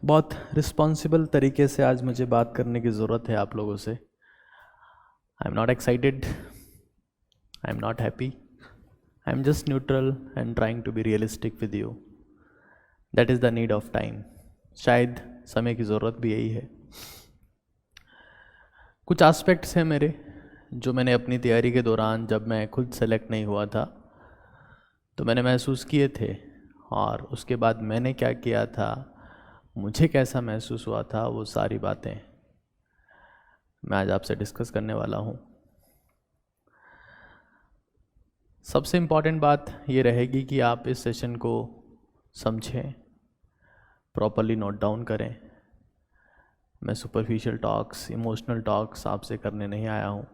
बहुत रिस्पॉन्सिबल तरीके से आज मुझे बात करने की ज़रूरत है आप लोगों से। I am not excited, I am not happy, I am just neutral and trying to be realistic with you. That is the need of time. शायद समय की ज़रूरत भी यही है। कुछ एस्पेक्ट्स हैं मेरे जो मैंने अपनी तैयारी के दौरान, जब मैं खुद सेलेक्ट नहीं हुआ था, तो मैंने महसूस किए थे, और उसके बाद मैंने क्या किया था, मुझे कैसा महसूस हुआ था, वो सारी बातें मैं आज आपसे डिस्कस करने वाला हूँ। सबसे इम्पॉर्टेंट बात ये रहेगी कि आप इस सेशन को समझें, प्रॉपरली नोट डाउन करें। मैं सुपरफिशियल टॉक्स, इमोशनल टॉक्स आपसे करने नहीं आया हूँ।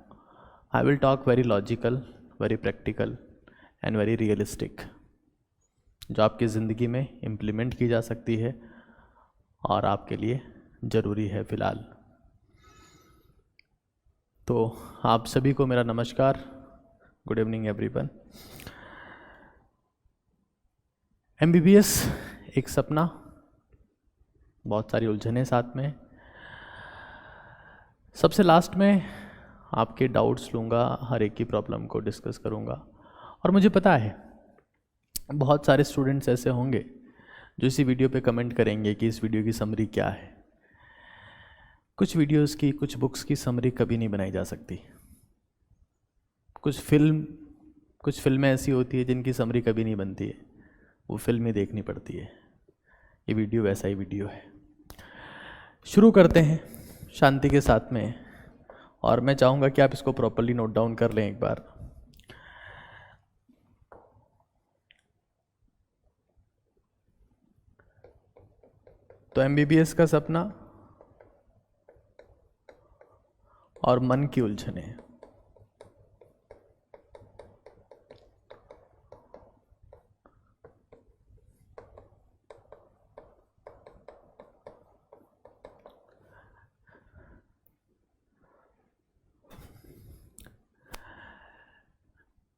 I will talk very logical, very practical and very realistic, जो आपकी ज़िंदगी में इम्प्लीमेंट की जा सकती है और आपके लिए ज़रूरी है फ़िलहाल। तो आप सभी को मेरा नमस्कार, गुड इवनिंग एवरीवन। MBBS एक सपना, बहुत सारी उलझनें साथ में। सबसे लास्ट में आपके डाउट्स लूँगा, हर एक की प्रॉब्लम को डिस्कस करूँगा। और मुझे पता है बहुत सारे स्टूडेंट्स ऐसे होंगे जो इसी वीडियो पे कमेंट करेंगे कि इस वीडियो की समरी क्या है। कुछ वीडियोस की, कुछ बुक्स की समरी कभी नहीं बनाई जा सकती। कुछ फिल्में ऐसी होती है जिनकी समरी कभी नहीं बनती है, वो फिल्म ही देखनी पड़ती है। ये वीडियो वैसा ही वीडियो है। शुरू करते हैं शांति के साथ में, और मैं चाहूँगा कि आप इसको प्रॉपरली नोट डाउन कर लें एक बार। तो MBBS का सपना और मन की उलझनें।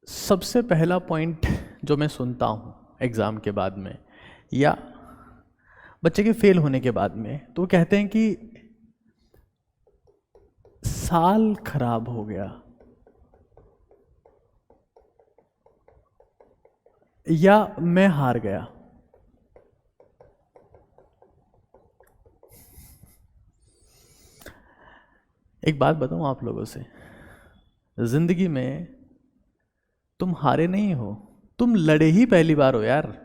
सबसे पहला पॉइंट जो मैं सुनता हूँ एग्ज़ाम के बाद में या बच्चे के फेल होने के बाद में, तो वो कहते हैं कि साल खराब हो गया, या मैं हार गया। एक बात बताऊं आप लोगों से, जिंदगी में तुम हारे नहीं हो, तुम लड़े ही पहली बार हो यार।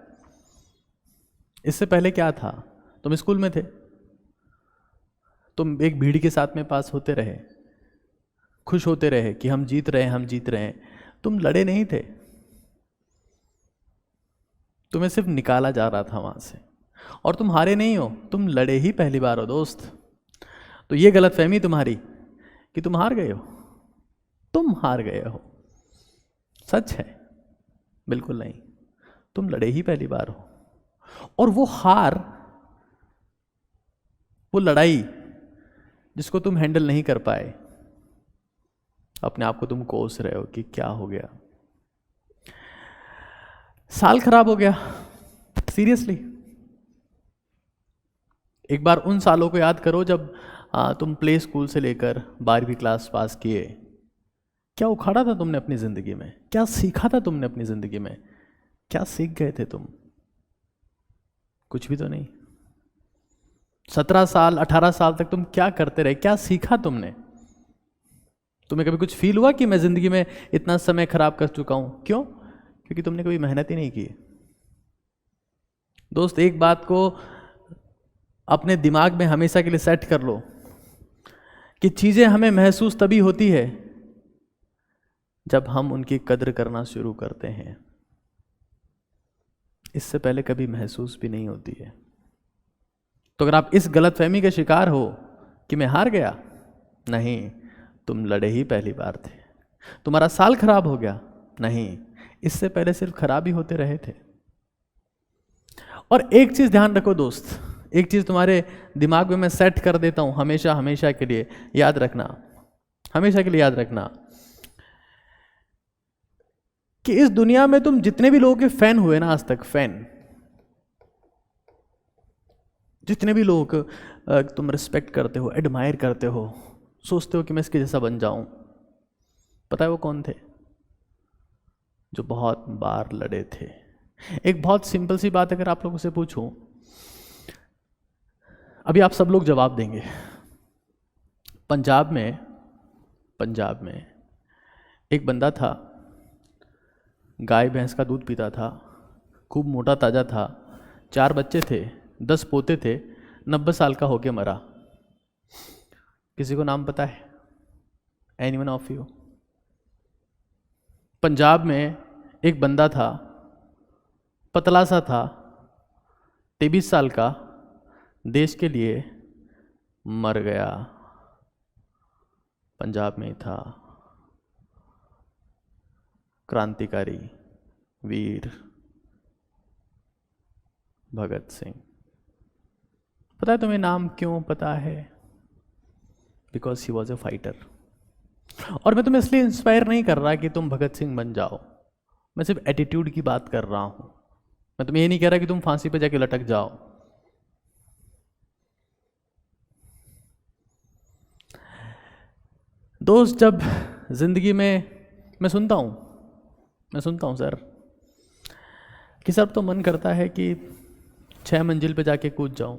इससे पहले क्या था, तुम स्कूल में थे, तुम एक भीड़ के साथ में पास होते रहे, खुश होते रहे कि हम जीत रहे हैं, हम जीत रहे हैं। तुम लड़े नहीं थे, तुम्हें सिर्फ निकाला जा रहा था वहां से। और तुम हारे नहीं हो, तुम लड़े ही पहली बार हो दोस्त। तो ये गलतफहमी तुम्हारी कि तुम हार गए हो, तुम हार गए हो, सच है? बिल्कुल नहीं, तुम लड़े ही पहली बार हो। और वो हार, वो लड़ाई जिसको तुम हैंडल नहीं कर पाए, अपने आप को तुम कोस रहे हो कि क्या हो गया, साल खराब हो गया। सीरियसली एक बार उन सालों को याद करो जब तुम प्ले स्कूल से लेकर 12वीं क्लास पास किए। क्या उखाड़ा था तुमने अपनी जिंदगी में? क्या सीखा था तुमने अपनी जिंदगी में? क्या सीख गए थे तुम? कुछ भी तो नहीं। 17 साल 18 साल तक तुम क्या करते रहे? क्या सीखा तुमने? तुम्हें कभी कुछ फील हुआ कि मैं जिंदगी में इतना समय खराब कर चुका हूं? क्यों? क्योंकि तुमने कभी मेहनत ही नहीं की। दोस्त, एक बात को अपने दिमाग में हमेशा के लिए सेट कर लो कि चीजें हमें महसूस तभी होती है जब हम उनकी कद्र करना शुरू करते हैं। इससे पहले कभी महसूस भी नहीं होती है। तो अगर आप इस गलतफहमी के शिकार हो कि मैं हार गया, नहीं, तुम लड़े ही पहली बार थे। तुम्हारा साल खराब हो गया, नहीं, इससे पहले सिर्फ खराब ही होते रहे थे। और एक चीज ध्यान रखो दोस्त, एक चीज तुम्हारे दिमाग में मैं सेट कर देता हूं, हमेशा हमेशा के लिए याद रखना, हमेशा के लिए याद रखना कि इस दुनिया में तुम जितने भी लोगों के फैन हुए ना आज तक, फैन, जितने भी लोग तुम रिस्पेक्ट करते हो, एडमायर करते हो, सोचते हो कि मैं इसके जैसा बन जाऊं, पता है वो कौन थे? जो बहुत बार लड़े थे। एक बहुत सिंपल सी बात अगर आप लोगों से पूछूं, अभी आप सब लोग जवाब देंगे। पंजाब में एक बंदा था, गाय भैंस का दूध पीता था, खूब मोटा ताजा था, 4 बच्चे थे, 10 पोते थे, 90 साल का होके मरा। किसी को नाम पता है? Anyone of you? पंजाब में एक बंदा था, पतला सा था, 23 साल का, देश के लिए मर गया। पंजाब में ही था, क्रांतिकारी वीर भगत सिंह। पता है तुम्हें नाम क्यों पता है? Because he was A fighter. और मैं तुम्हें इसलिए इंस्पायर नहीं कर रहा कि तुम भगत सिंह बन जाओ, मैं सिर्फ एटीट्यूड की बात कर रहा हूं। मैं तुम्हें ये नहीं कह रहा कि तुम फांसी पे जाके लटक जाओ। दोस्त, जब जिंदगी में मैं सुनता हूं सर कि सब तो मन करता है कि 6 मंजिल पे जाके कूद जाऊं।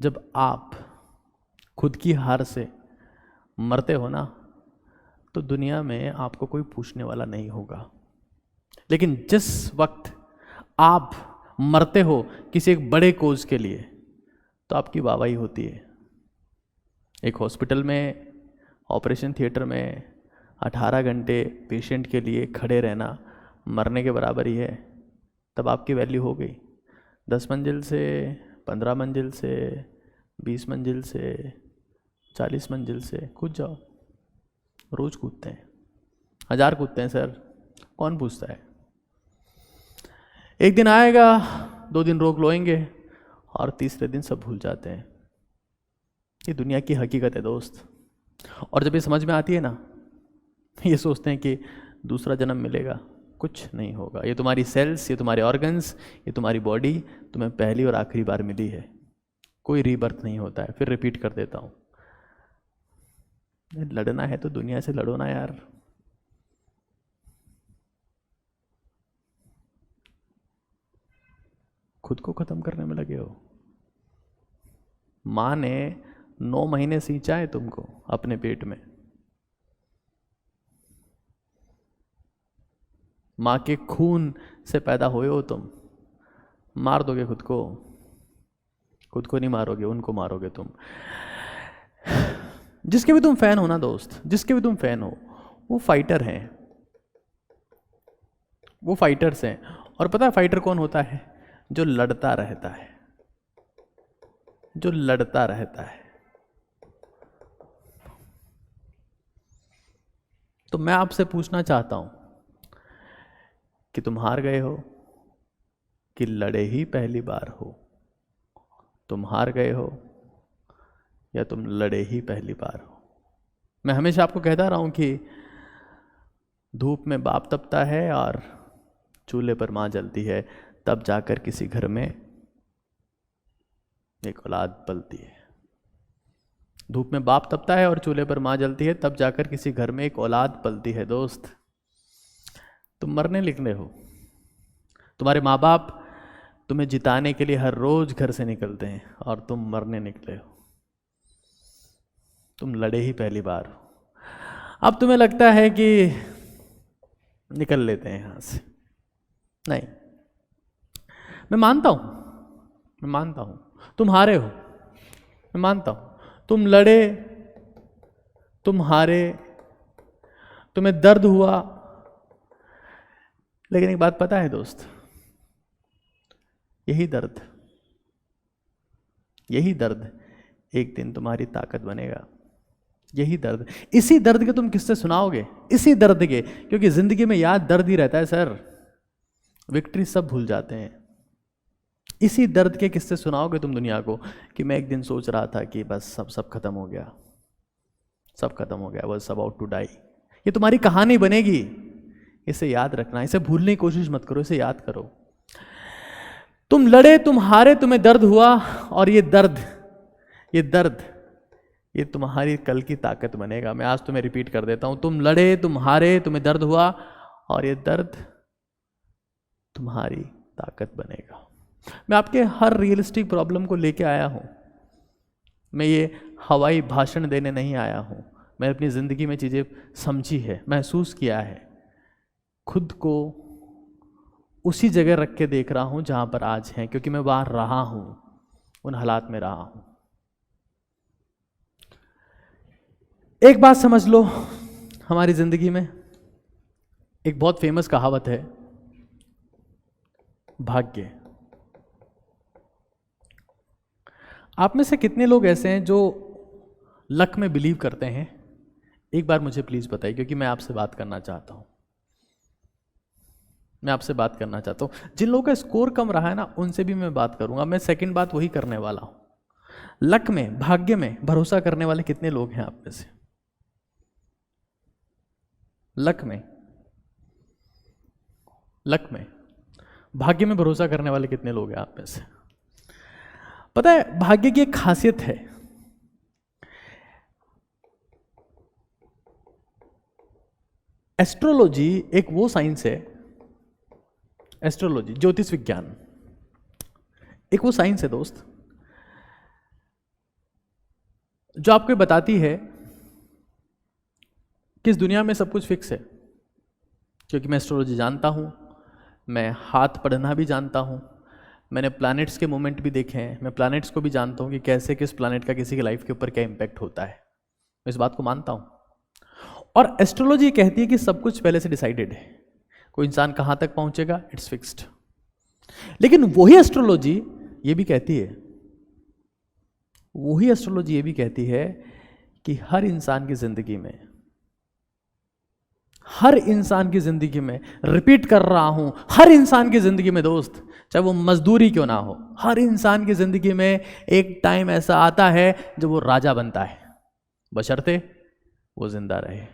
जब आप खुद की हार से मरते हो ना, तो दुनिया में आपको कोई पूछने वाला नहीं होगा। लेकिन जिस वक्त आप मरते हो किसी एक बड़े कोज के लिए, तो आपकी वाहवाही होती है। एक हॉस्पिटल में, ऑपरेशन थिएटर में 18 घंटे पेशेंट के लिए खड़े रहना मरने के बराबर ही है। तब आपकी वैल्यू हो गई। 10 मंजिल से, 15 मंजिल से, 20 मंजिल से, 40 मंजिल से कूद जाओ। रोज कूदते हैं, 1000 कूदते हैं सर, कौन पूछता है? एक दिन आएगा, 2 दिन रोक लोएंगे और तीसरे दिन सब भूल जाते हैं। ये दुनिया की हकीकत है दोस्त। और जब ये समझ में आती है ना, ये सोचते हैं कि दूसरा जन्म मिलेगा। कुछ नहीं होगा। ये तुम्हारी सेल्स, ये तुम्हारे ऑर्गन्स, ये तुम्हारी बॉडी तुम्हें पहली और आखिरी बार मिली है। कोई रीबर्थ नहीं होता है। फिर रिपीट कर देता हूं, लड़ना है तो दुनिया से लड़ो ना यार। खुद को खत्म करने में लगे हो। मां ने 9 महीने सींचा है तुमको अपने पेट में। मां के खून से पैदा हुए हो तुम। मार दोगे खुद को? खुद को नहीं मारोगे, उनको मारोगे तुम। जिसके भी तुम फैन हो ना दोस्त, जिसके भी तुम फैन हो, वो फाइटर हैं, वो फाइटर्स हैं। और पता है फाइटर कौन होता है? जो लड़ता रहता है, जो लड़ता रहता है। तो मैं आपसे पूछना चाहता हूं कि तुम हार गए हो कि लड़े ही पहली बार हो? तुम हार गए हो या तुम लड़े ही पहली बार हो? मैं हमेशा आपको कहता रहा हूं कि धूप में बाप तपता है और चूल्हे पर मां जलती है, तब जाकर किसी घर में एक औलाद पलती है। धूप में बाप तपता है और चूल्हे पर मां जलती है, तब जाकर किसी घर में एक औलाद पलती है। दोस्त, तुम मरने निकले हो। तुम्हारे माँ बाप तुम्हें जिताने के लिए हर रोज घर से निकलते हैं और तुम मरने निकले हो। तुम लड़े ही पहली बार हो। अब तुम्हें लगता है कि निकल लेते हैं यहां से। नहीं, मैं मानता हूं तुम हारे हो। मैं मानता हूं तुम लड़े, तुम हारे, तुम्हें दर्द हुआ। लेकिन एक बात पता है दोस्त, यही दर्द एक दिन तुम्हारी ताकत बनेगा। यही दर्द, इसी दर्द के तुम किससे सुनाओगे? इसी दर्द के, क्योंकि जिंदगी में याद दर्द ही रहता है सर। विक्ट्री सब भूल जाते हैं। इसी दर्द के किससे सुनाओगे तुम दुनिया को कि मैं एक दिन सोच रहा था कि बस सब खत्म हो गया, सब खत्म हो गया, वॉज अबाउट टू डाई। ये तुम्हारी कहानी बनेगी। इसे याद रखना, इसे भूलने की कोशिश मत करो, इसे याद करो। तुम लड़े, तुम हारे, तुम्हें दर्द हुआ, और ये दर्द ये तुम्हारी कल की ताकत बनेगा। मैं आज तुम्हें रिपीट कर देता हूं, तुम लड़े, तुम हारे, तुम्हें दर्द हुआ, और ये दर्द तुम्हारी ताकत बनेगा। मैं आपके हर रियलिस्टिक प्रॉब्लम को लेके आया हूं। मैं ये हवाई भाषण देने नहीं आया हूं। मैंने अपनी ज़िंदगी में चीज़ें समझी है, महसूस किया है, खुद को उसी जगह रख के देख रहा हूं जहां पर आज हैं, क्योंकि मैं बाहर रहा हूं, उन हालात में रहा हूं। एक बात समझ लो, हमारी ज़िंदगी में एक बहुत फेमस कहावत है, भाग्य। आप में से कितने लोग ऐसे हैं जो लक में बिलीव करते हैं? एक बार मुझे प्लीज़ बताइए, क्योंकि मैं आपसे बात करना चाहता हूं। जिन लोगों का स्कोर कम रहा है ना, उनसे भी मैं बात करूंगा। मैं सेकंड बात वही करने वाला हूं। लक में, भाग्य में भरोसा करने वाले कितने लोग हैं आप में से? लक में भाग्य में भरोसा करने वाले कितने लोग हैं आप में से? पता है, भाग्य की एक खासियत है, एस्ट्रोलॉजी एक वो साइंस है, एस्ट्रोलॉजी ज्योतिष विज्ञान एक वो साइंस है दोस्त, जो आपको बताती है कि इस दुनिया में सब कुछ फिक्स है। क्योंकि मैं एस्ट्रोलॉजी जानता हूं, मैं हाथ पढ़ना भी जानता हूं, मैंने प्लैनेट्स के मूवमेंट भी देखे हैं, मैं प्लैनेट्स को भी जानता हूं कि कैसे किस प्लैनेट का किसी की लाइफ के ऊपर क्या इंपैक्ट होता है। मैं इस बात को मानता हूं। और एस्ट्रोलॉजी कहती है कि सब कुछ पहले से डिसाइडेड है, कोई इंसान कहां तक पहुंचेगा, इट्स फिक्स्ड। लेकिन वही एस्ट्रोलॉजी ये भी कहती है कि हर इंसान की जिंदगी में, रिपीट कर रहा हूं, हर इंसान की जिंदगी में दोस्त, चाहे वो मजदूरी क्यों ना हो, हर इंसान की जिंदगी में एक टाइम ऐसा आता है जब वो राजा बनता है, बशर्ते वो जिंदा रहे।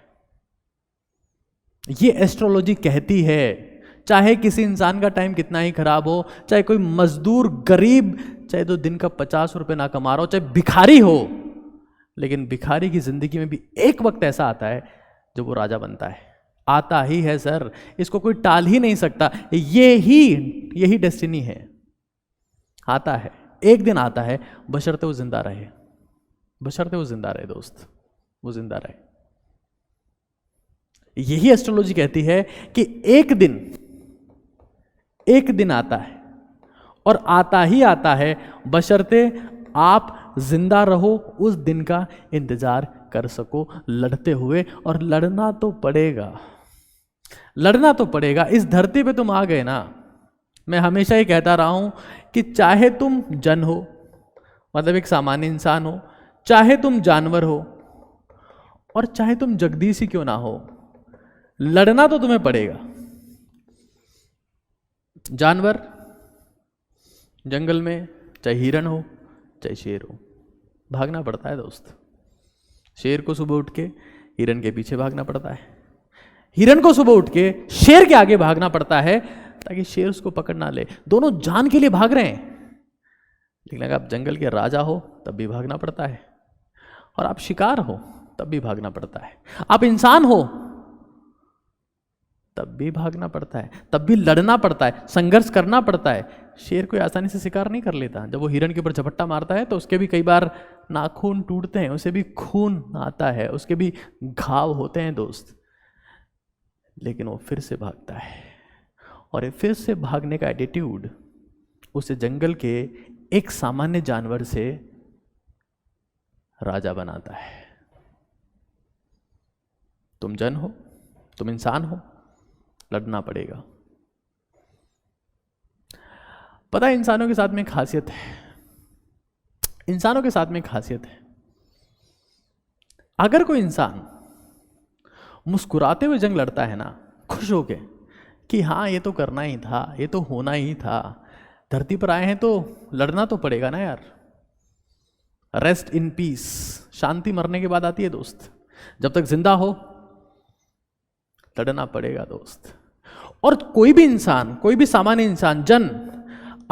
ये एस्ट्रोलॉजी कहती है। चाहे किसी इंसान का टाइम कितना ही खराब हो, चाहे कोई मजदूर गरीब, चाहे तो दिन का 50 रुपए ना कमा रहा हो, चाहे भिखारी हो, लेकिन भिखारी की जिंदगी में भी एक वक्त ऐसा आता है जब वो राजा बनता है। आता ही है सर, इसको कोई टाल ही नहीं सकता। यही डेस्टिनी है। आता है, एक दिन आता है, बशर्ते वो जिंदा रहे, दोस्त, वो जिंदा रहे। यही एस्ट्रोलॉजी कहती है कि एक दिन आता है, और आता ही आता है, बशर्ते आप जिंदा रहो, उस दिन का इंतजार कर सको लड़ते हुए। और लड़ना तो पड़ेगा। इस धरती पे तुम आ गए ना। मैं हमेशा ही कहता रहा हूं कि चाहे तुम जन हो, मतलब एक सामान्य इंसान हो, चाहे तुम जानवर हो, और चाहे तुम जगदीश ही क्यों ना हो, लड़ना तो तुम्हें पड़ेगा। जानवर जंगल में, चाहे हिरन हो चाहे शेर हो, भागना पड़ता है दोस्त। शेर को सुबह उठ के हिरन के पीछे भागना पड़ता है, हिरन को सुबह उठ के शेर के आगे भागना पड़ता है, ताकि शेर उसको पकड़ ना ले। दोनों जान के लिए भाग रहे हैं। लेकिन अगर आप जंगल के राजा हो तब भी भागना पड़ता है, और आप शिकार हो तब भी भागना पड़ता है, आप इंसान हो तब भी भागना पड़ता है, तब भी लड़ना पड़ता है, संघर्ष करना पड़ता है। शेर कोई आसानी से शिकार नहीं कर लेता। जब वो हिरन के ऊपर झपट्टा मारता है तो उसके भी कई बार नाखून टूटते हैं, उसे भी खून आता है, उसके भी घाव होते हैं दोस्त, लेकिन वो फिर से भागता है। और ये फिर से भागने का एटीट्यूड उसे जंगल के एक सामान्य जानवर से राजा बनाता है। तुम जन हो, तुम इंसान हो, लड़ना पड़ेगा। पता है, इंसानों के साथ में खासियत है, अगर कोई इंसान मुस्कुराते हुए जंग लड़ता है ना, खुश होके कि हाँ ये तो करना ही था, ये तो होना ही था, धरती पर आए हैं तो लड़ना तो पड़ेगा ना यार। रेस्ट इन पीस, शांति मरने के बाद आती है दोस्त। जब तक जिंदा हो लड़ना पड़ेगा दोस्त। और कोई भी इंसान, कोई भी सामान्य इंसान, जन,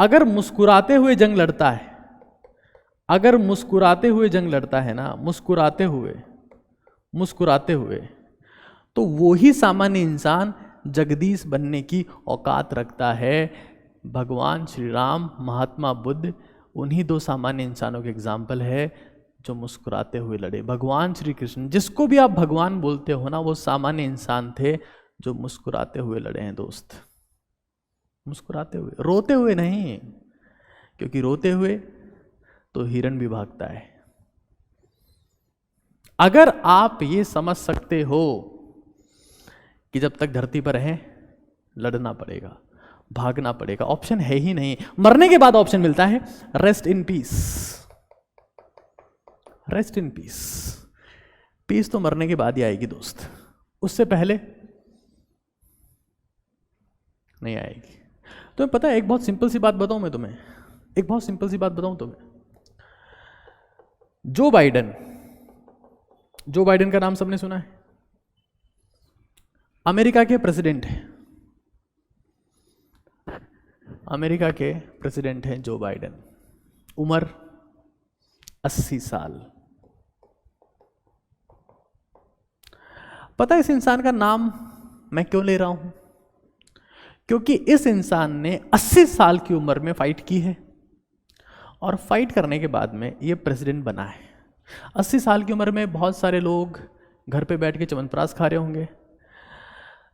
अगर मुस्कुराते हुए जंग लड़ता है, अगर मुस्कुराते हुए जंग लड़ता है ना, मुस्कुराते हुए, तो वो ही सामान्य इंसान जगदीश बनने की औकात रखता है। भगवान श्री राम, महात्मा बुद्ध, उन्हीं दो सामान्य इंसानों के एग्जाम्पल है जो मुस्कुराते हुए लड़े। भगवान श्री कृष्ण, जिसको भी आप भगवान बोलते हो ना, वो सामान्य इंसान थे जो मुस्कुराते हुए लड़े हैं दोस्त। मुस्कुराते हुए, रोते हुए नहीं, क्योंकि रोते हुए तो हिरण भी भागता है। अगर आप ये समझ सकते हो कि जब तक धरती पर हैं लड़ना पड़ेगा, भागना पड़ेगा, ऑप्शन है ही नहीं। मरने के बाद ऑप्शन मिलता है rest in peace. Rest in peace, peace तो मरने के बाद ही आएगी दोस्त, उससे पहले नहीं आएगी। तुम्हें पता है, एक बहुत सिंपल सी बात बताऊं मैं तुम्हें, एक बहुत सिंपल सी बात बताऊं तुम्हें। जो बाइडेन, जो बाइडेन का नाम सबने सुना है, अमेरिका के प्रेसिडेंट हैं, अमेरिका के प्रेसिडेंट हैं जो बाइडेन। उम्र 80 साल। पता है इस इंसान का नाम मैं क्यों ले रहा हूं? क्योंकि इस इंसान ने 80 साल की उम्र में फाइट की है और फाइट करने के बाद में ये प्रेसिडेंट बना है। 80 साल की उम्र में बहुत सारे लोग घर पे बैठ के च्यवनप्राश खा रहे होंगे,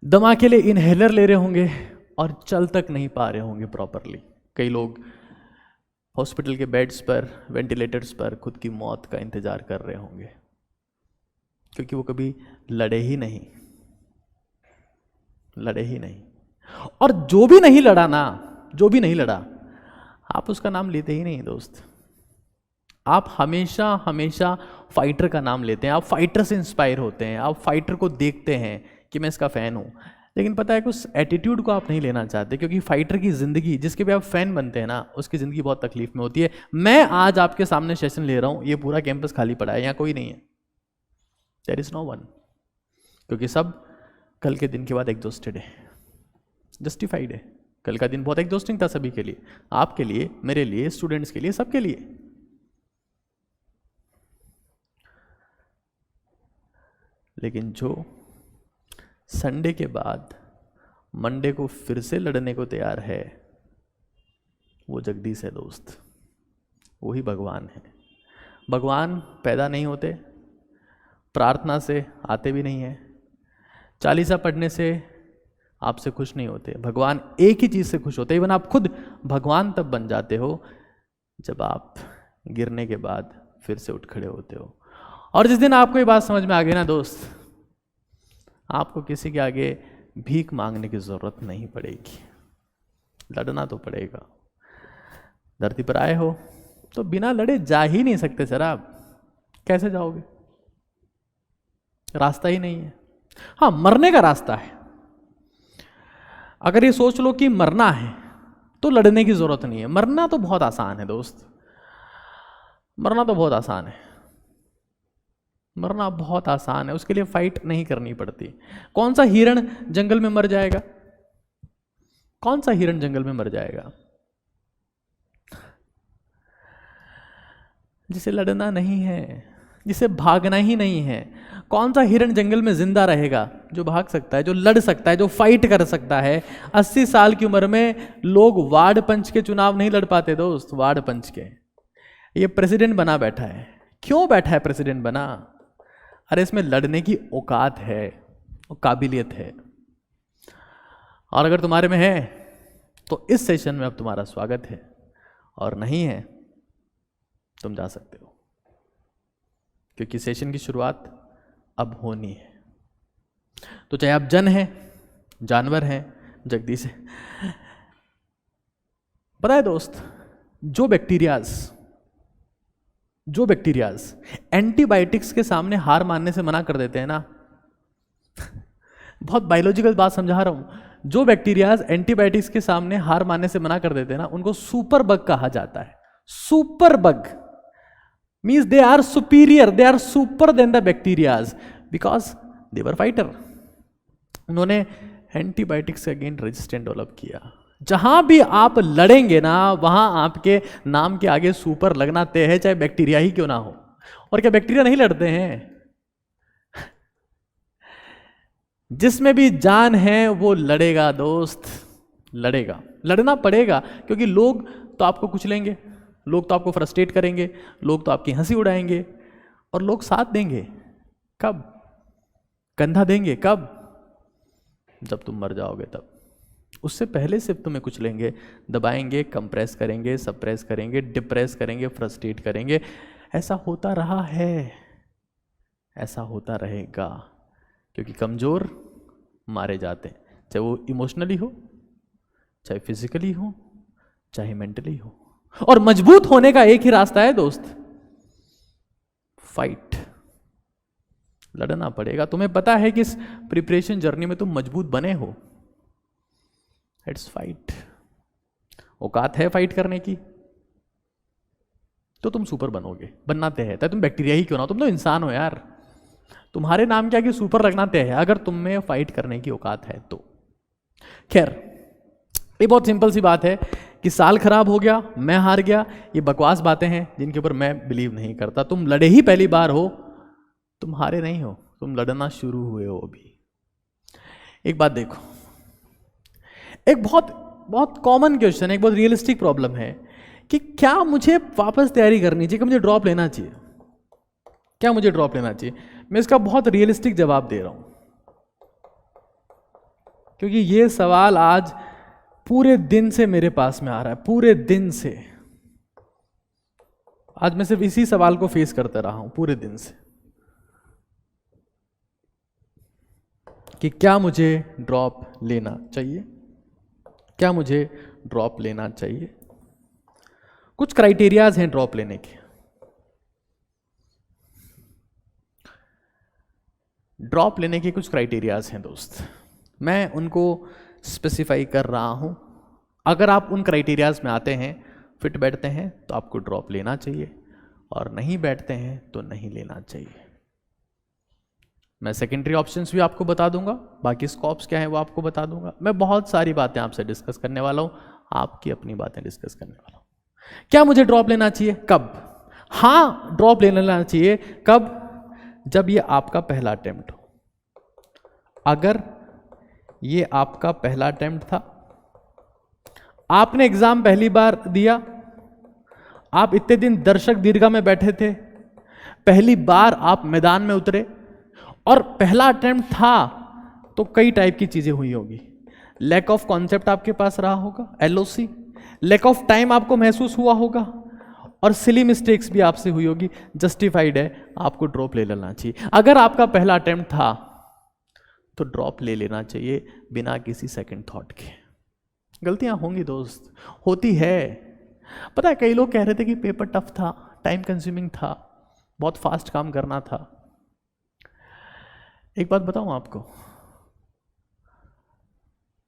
दमा के लिए इनहेलर ले रहे होंगे और चल तक नहीं पा रहे होंगे प्रॉपरली। कई लोग हॉस्पिटल के बेड्स पर, वेंटिलेटर्स पर खुद की मौत का इंतजार कर रहे होंगे, क्योंकि वो कभी लड़े ही नहीं, लड़े ही नहीं। और जो भी नहीं लड़ा ना, जो भी नहीं लड़ा, आप उसका नाम लेते ही नहीं दोस्त। आप हमेशा हमेशा फाइटर का नाम लेते हैं, आप फाइटर से इंस्पायर होते हैं, आप फाइटर को देखते हैं कि मैं इसका फैन हूं। लेकिन पता है कि उस एटीट्यूड को आप नहीं लेना चाहते, क्योंकि फाइटर की जिंदगी, जिसके भी आप फैन बनते हैं ना, उसकी जिंदगी बहुत तकलीफ में होती है। मैं आज आपके सामने सेशन ले रहा हूं, ये पूरा कैंपस खाली पड़ा है, यहां कोई नहीं है, देयर इज नो वन, क्योंकि सब कल के दिन के बाद एग्जॉस्टेड है, जस्टिफाइड है। कल का दिन बहुत एग्जॉस्टिंग था सभी के लिए, आपके लिए, मेरे लिए, स्टूडेंट्स के लिए, सबके लिए। लेकिन जो संडे के बाद मंडे को फिर से लड़ने को तैयार है, वो जगदीश है दोस्त, वही भगवान है। भगवान पैदा नहीं होते, प्रार्थना से आते भी नहीं है, चालीसा पढ़ने से आपसे खुश नहीं होते। भगवान एक ही चीज़ से खुश होते हैं। इवन आप खुद भगवान तब बन जाते हो जब आप गिरने के बाद फिर से उठ खड़े होते हो। और जिस दिन आपको ये बात समझ में आ गई ना दोस्त, आपको किसी के आगे भीख मांगने की जरूरत नहीं पड़ेगी, लड़ना तो पड़ेगा। धरती पर आए हो तो बिना लड़े जा ही नहीं सकते सर। आप कैसे जाओगे? रास्ता ही नहीं है। हाँ, मरने का रास्ता है। अगर ये सोच लो कि मरना है तो लड़ने की जरूरत नहीं है। मरना तो बहुत आसान है दोस्त, मरना तो बहुत आसान है, मरना बहुत आसान है, उसके लिए फाइट नहीं करनी पड़ती। कौन सा हिरण जंगल में मर जाएगा? कौन सा हिरण जंगल में मर जाएगा? जिसे लड़ना नहीं है, जिसे भागना ही नहीं है। कौन सा हिरण जंगल में जिंदा रहेगा? जो भाग सकता है, जो लड़ सकता है, जो फाइट कर सकता है। 80 साल की उम्र में लोग वार्ड पंच के चुनाव नहीं लड़ पाते दोस्त, वार्ड पंच के। ये प्रेसिडेंट बना बैठा है। क्यों बैठा है प्रेसिडेंट बना? अरे इसमें लड़ने की औकात है, काबिलियत है। और अगर तुम्हारे में है तो इस सेशन में अब तुम्हारा स्वागत है, और नहीं है तुम जा सकते हो, क्योंकि सेशन की शुरुआत अब होनी है। तो चाहे आप जन हैं, जानवर हैं, जगदीश है। पता है दोस्त, जो बैक्टीरियाज एंटीबायोटिक्स के सामने हार मानने से मना कर देते हैं ना, बहुत बायोलॉजिकल बात समझा रहा हूं। जो बैक्टीरियाज एंटीबायोटिक्स के सामने हार मानने से मना कर देते हैं ना, उनको सुपर बग कहा जाता है। Super bug means they are superior, they are super then the bacterias because they were fighter. उन्होंने एंटीबायोटिक्स के अगेंस्ट रेजिस्टेंट डेवलप किया। जहां भी आप लड़ेंगे ना, वहां आपके नाम के आगे सुपर लगना तय है, चाहे बैक्टीरिया ही क्यों ना हो। और क्या बैक्टीरिया नहीं लड़ते हैं? जिसमें भी जान है वो लड़ेगा दोस्त, लड़ेगा, लड़ना पड़ेगा, क्योंकि लोग तो आपको कुचलेंगे, लोग तो आपको फ्रस्ट्रेट करेंगे, लोग तो आपकी हंसी उड़ाएंगे, और लोग साथ देंगे कब? कंधा देंगे कब? जब तुम मर जाओगे तब। उससे पहले सिर्फ तुम्हें कुचलेंगे, दबाएंगे, कंप्रेस करेंगे, सप्रेस करेंगे, डिप्रेस करेंगे, फ्रस्ट्रेट करेंगे। ऐसा होता रहा है, ऐसा होता रहेगा, क्योंकि कमज़ोर मारे जाते हैं, चाहे वो इमोशनली हो, चाहे फिजिकली हो, चाहे मेंटली हो। और मजबूत होने का एक ही रास्ता है दोस्त, फाइट। लड़ना पड़ेगा। तुम्हें पता है कि इस प्रिपरेशन जर्नी में तुम मजबूत बने हो, इट्स फाइट। औकात है फाइट करने की तो तुम सुपर बनोगे, बनना तय है। तुम बैक्टीरिया ही क्यों ना हो, तुम तो इंसान हो यार। तुम्हारे नाम क्या कि सुपर लगना तय है, अगर तुम में फाइट करने की औकात है तो। खैर, ये बहुत सिंपल सी बात है कि साल खराब हो गया, मैं हार गया, ये बकवास बातें हैं जिनके ऊपर मैं बिलीव नहीं करता। तुम लड़े ही पहली बार हो, तुम हारे नहीं हो, तुम लड़ना शुरू हुए हो अभी। एक बात देखो, एक बहुत बहुत कॉमन क्वेश्चन है, एक बहुत रियलिस्टिक प्रॉब्लम है कि क्या मुझे वापस तैयारी करनी चाहिए, क्या मुझे ड्रॉप लेना चाहिए, क्या मुझे ड्रॉप लेना चाहिए? मैं इसका बहुत रियलिस्टिक जवाब दे रहा हूं, क्योंकि ये सवाल आज पूरे दिन से मेरे पास में आ रहा है, पूरे दिन से। आज मैं सिर्फ इसी सवाल को फेस करते रहा हूं पूरे दिन से, कि क्या मुझे ड्रॉप लेना चाहिए, क्या मुझे ड्रॉप लेना चाहिए। कुछ क्राइटेरियाज हैं ड्रॉप लेने के। ड्रॉप लेने के कुछ क्राइटेरियाज हैं दोस्त, मैं उनको स्पेसिफाई कर रहा हूं। अगर आप उन क्राइटेरियाज में आते हैं, फिट बैठते हैं, तो आपको ड्रॉप लेना चाहिए, और नहीं बैठते हैं तो नहीं लेना चाहिए। मैं सेकेंडरी ऑप्शंस भी आपको बता दूंगा, बाकी स्कोप्स क्या है वो आपको बता दूंगा। मैं बहुत सारी बातें आपसे डिस्कस करने वाला हूं, आपकी अपनी बातें डिस्कस करने वाला हूं। क्या मुझे ड्रॉप लेना चाहिए, कब? हाँ, ड्रॉप ले लेना चाहिए। कब? जब ये आपका पहला अटेम्प्ट हो। अगर ये आपका पहला अटेम्प्ट था, आपने एग्जाम पहली बार दिया, आप इतने दिन दर्शक दीर्घा में बैठे थे, पहली बार आप मैदान में उतरे, और पहला अटेम्प्ट था, तो कई टाइप की चीजें हुई होगी। लैक ऑफ कॉन्सेप्ट आपके पास रहा होगा, एलओसी, लैक ऑफ टाइम आपको महसूस हुआ होगा, और सिली मिस्टेक्स भी आपसे हुई होगी। जस्टिफाइड है, आपको ड्रॉप ले लेना चाहिए। अगर आपका पहला अटेम्प्ट था तो ड्रॉप ले लेना चाहिए, बिना किसी सेकंड थॉट के। गलतियां होंगी दोस्त, होती है। पता है, कई लोग कह रहे थे कि पेपर टफ था, टाइम कंज्यूमिंग था, बहुत फास्ट काम करना था। एक बात बताऊं आपको,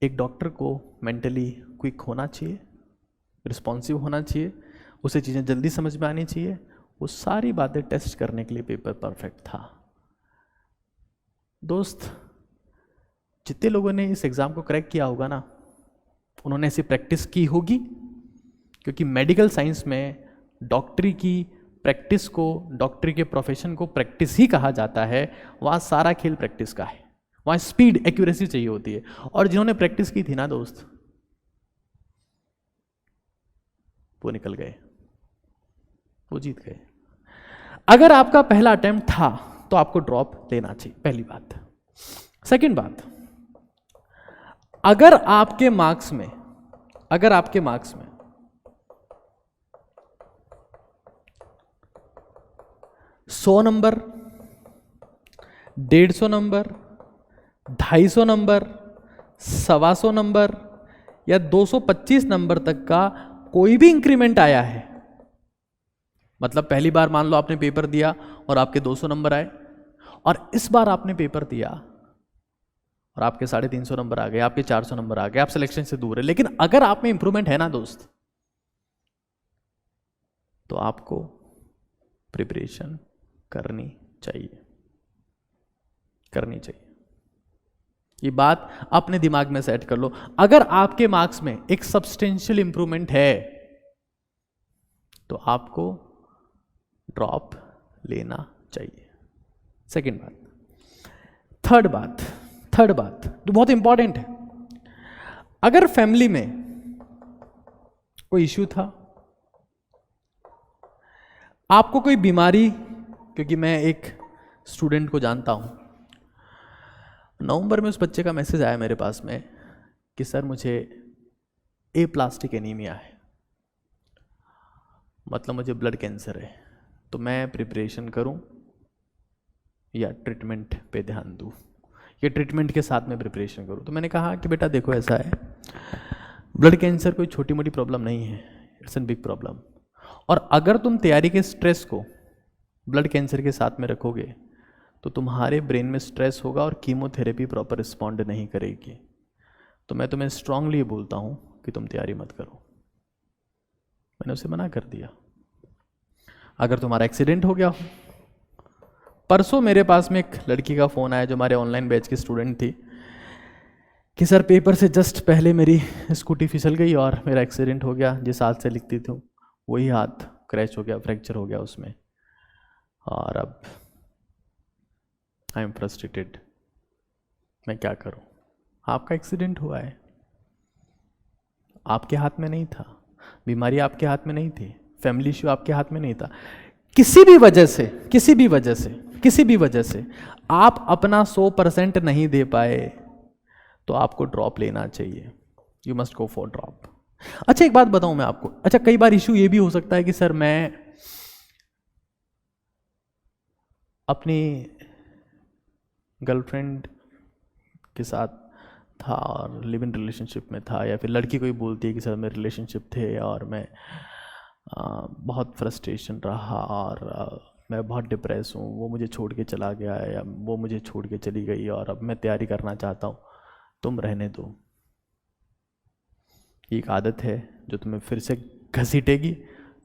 एक डॉक्टर को मेंटली क्विक होना चाहिए, रिस्पॉन्सिव होना चाहिए, उसे चीज़ें जल्दी समझ में आनी चाहिए। वो सारी बातें टेस्ट करने के लिए पेपर परफेक्ट था। दोस्त, जितने लोगों ने इस एग्ज़ाम को क्रैक किया होगा ना, उन्होंने ऐसी प्रैक्टिस की होगी, क्योंकि मेडिकल साइंस में डॉक्टरी की प्रैक्टिस को, डॉक्टरी के प्रोफेशन को प्रैक्टिस ही कहा जाता है। वहाँ सारा खेल प्रैक्टिस का है, वहाँ स्पीड, एक्यूरेसी चाहिए होती है। और जिन्होंने प्रैक्टिस की थी ना दोस्त, वो निकल गए, वो जीत गए। अगर आपका पहला अटेम्प्ट था तो आपको ड्रॉप लेना चाहिए, पहली बात। सेकंड बात, अगर आपके मार्क्स में 100 नंबर, 150 नंबर, 250 नंबर, 125 नंबर या 225 नंबर तक का कोई भी इंक्रीमेंट आया है, मतलब पहली बार मान लो आपने पेपर दिया और आपके 200 नंबर आए, और इस बार आपने पेपर दिया और आपके 350 नंबर आ गए, आपके 400 नंबर आ गए, आप सिलेक्शन से दूर है, लेकिन अगर आप में इंप्रूवमेंट है ना दोस्त, तो आपको प्रिपरेशन करनी चाहिए, करनी चाहिए। ये बात अपने दिमाग में सेट कर लो। अगर आपके मार्क्स में एक सब्सटेंशियल इंप्रूवमेंट है तो आपको ड्रॉप लेना चाहिए। सेकंड बात। थर्ड बात जो बहुत इंपॉर्टेंट है, अगर फैमिली में कोई इश्यू था, आपको कोई बीमारी, क्योंकि मैं एक स्टूडेंट को जानता हूं, नवंबर में उस बच्चे का मैसेज आया मेरे पास में कि सर मुझे एप्लास्टिक एनीमिया है, मतलब मुझे ब्लड कैंसर है, तो मैं प्रिपरेशन करूं या ट्रीटमेंट पे ध्यान दूं, या ट्रीटमेंट के साथ में प्रिपरेशन करूं। तो मैंने कहा कि बेटा देखो ऐसा है, ब्लड कैंसर कोई छोटी मोटी प्रॉब्लम नहीं है, इट्स एन बिग प्रॉब्लम। और अगर तुम तैयारी के स्ट्रेस को ब्लड कैंसर के साथ में रखोगे तो तुम्हारे ब्रेन में स्ट्रेस होगा और कीमोथेरेपी प्रॉपर रिस्पॉन्ड नहीं करेगी। तो मैं तुम्हें स्ट्रांगली बोलता हूं कि तुम तैयारी मत करो। मैंने उसे मना कर दिया। अगर तुम्हारा एक्सीडेंट हो गया हो, परसों मेरे पास में एक लड़की का फ़ोन आया जो हमारे ऑनलाइन बैच की स्टूडेंट थी कि सर पेपर से जस्ट पहले मेरी स्कूटी फिसल गई और मेरा एक्सीडेंट हो गया, जिस हाथ से लिखती थी वही हाथ क्रैच हो गया, फ्रैक्चर हो गया उसमें, और अब आई एम फ्रस्ट्रेटेड, मैं क्या करूं। आपका एक्सीडेंट हुआ है, आपके हाथ में नहीं था, बीमारी आपके हाथ में नहीं थी, फैमिली इश्यू आपके हाथ में नहीं था। किसी भी वजह से आप अपना 100% नहीं दे पाए तो आपको ड्रॉप लेना चाहिए। You must go for drop. अच्छा एक बात बताऊं मैं आपको, अच्छा कई बार इशू ये भी हो सकता है कि सर मैं अपनी गर्लफ्रेंड के साथ था और लिव इन रिलेशनशिप में था, या फिर लड़की कोई बोलती है कि सर मेरे रिलेशनशिप थे और मैं बहुत फ्रस्ट्रेशन रहा और मैं बहुत डिप्रेस हूँ, वो मुझे छोड़ के चला गया है या वो मुझे छोड़ के चली गई और अब मैं तैयारी करना चाहता हूँ, तुम रहने दो। एक आदत है जो तुम्हें फिर से घसीटेगी,